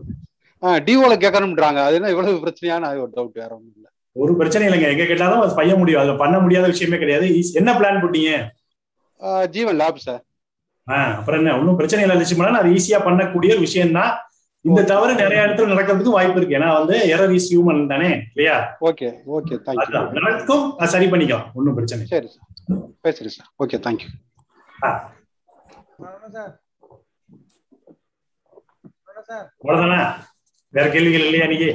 டிஓல கேட்கணும்ன்றாங்க. அது என்ன இவ்வளவு பிரச்சனையான ஒரு டவுட். வேற ஒன்றும் இல்லை, ஒரு பிரச்சனை இல்லைங்க. எங்க கேட்டாலும் அது செய்ய முடியும். அதுல பண்ண முடியாத விஷயமே கிடையாது. என்ன பிளான் போட்டீங்க? ஜீவன் லேப் சார். அப்புறம் என்ன, ஒன்றும் பிரச்சனை இல்லை லட்சுமணன். அது ஈஸியா பண்ணக்கூடிய ஒரு விஷயம் தான். இந்த தவறு நிறைய இடத்துல நடக்கிறதுக்கு வாய்ப்பு இருக்கு. ஏன்னா வந்து எரர் இஸ் ஹியூமன் தானே, இல்லையா? Okay okay, thank you. நடக்கும், சரி பண்ணிக்கலாம், ஒன்றும் பிரச்சனை. சரி சார், பேசுறேன் சார். Okay, thank you. அவ்வளவுதானா? வேற கேள்விகள் இல்லையா இன்னைக்கு?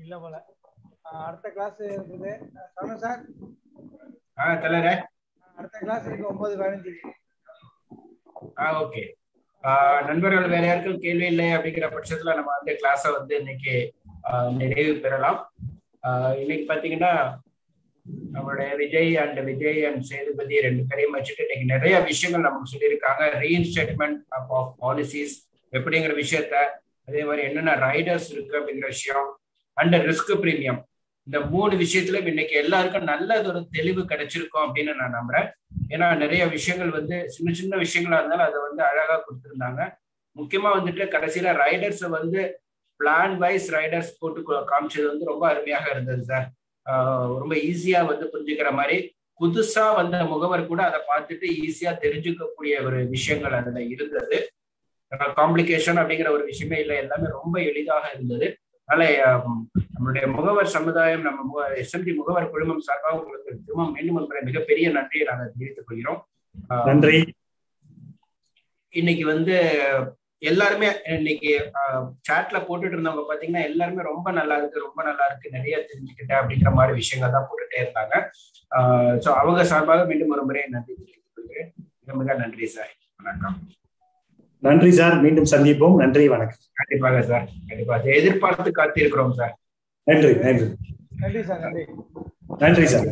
இல்ல போல. அடுத்த கிளாஸ் இருக்குது சார். தலைவரே, அடுத்த கிளாஸ் இருக்கு 9:15. ஓகே. நண்பர்கள் வேற யாருக்கும் கேள்வி இல்லை அப்படிங்கிற பட்சத்துல நம்ம வந்து கிளாஸை வந்து இன்னைக்கு நிறைவு பெறலாம். இன்னைக்கு பாத்தீங்கன்னா நம்மளுடைய விஜய் அண்ட் சேதுபதி 2 பேரையும் வச்சுட்டு இன்னைக்கு நிறைய விஷயங்கள் நமக்கு சொல்லியிருக்காங்க. ரீஇன்ஸ்டேட்மெண்ட் ஆஃப் பாலிசிஸ் எப்படிங்கிற விஷயத்த, அதே மாதிரி என்னென்ன ரைடர்ஸ் இருக்கு அப்படிங்கிற விஷயம், அண்ட் ரிஸ்க் பிரீமியம், இந்த 3 விஷயத்துல இன்னைக்கு எல்லாருக்கும் நல்லது ஒரு தெளிவு கிடைச்சிருக்கும் அப்படின்னு நான் நம்புறேன். ஏன்னா நிறைய விஷயங்கள் வந்து சின்ன சின்ன விஷயங்களா இருந்தாலும் அதை வந்து அழகா கொடுத்துருந்தாங்க. முக்கியமா வந்துட்டு கடைசியில ரைடர்ஸை வந்து பிளான் வைஸ் ரைடர்ஸ் போட்டு காமிச்சது வந்து ரொம்ப அருமையாக இருந்தது சார். ரொம்ப ஈஸியா வந்து புரிஞ்சுக்கிற மாதிரி, புதுசா வந்த முகவர் கூட அதை பார்த்துட்டு ஈஸியா தெரிஞ்சுக்கக்கூடிய ஒரு விஷயங்கள் அதுல இருந்தது. காம்ப்ளிகேஷன் அப்படிங்கிற ஒரு விஷயமே இல்லை, எல்லாமே ரொம்ப எளிதாக இருந்தது. அதனால நம்மளுடைய முகவர் சமுதாயம், நம்ம எஸ்எம்டி முகவர் குழுமம் சார்பாக உங்களுக்கு திரும்ப மீண்டும் ஒரு மிகப்பெரிய நன்றியை நாங்கள் தெரிவித்துக் கொள்கிறோம். நன்றி. இன்னைக்கு வந்து எல்லாருமே இன்னைக்கு சாட்ல போட்டுட்டு இருந்தவங்க பாத்தீங்கன்னா எல்லாருமே ரொம்ப நல்லா இருக்கு, நிறைய தெரிஞ்சுக்கிட்டேன் அப்படிங்கிற மாதிரி விஷயங்கள் தான் போட்டுட்டே இருந்தாங்க. ஸோ அவங்க சார்பாக மீண்டும் ஒரு முறை நன்றி தெரிவித்துக் கொள்கிறேன். மிக நன்றி சார். வணக்கம். நன்றி சார், மீண்டும் சந்திப்போம். நன்றி, வணக்கம். கண்டிப்பாக சார், கண்டிப்பாக எதிர்பார்த்து காத்திருக்கிறோம் சார். நன்றி நன்றி நன்றி சார். நன்றி நன்றி சார்.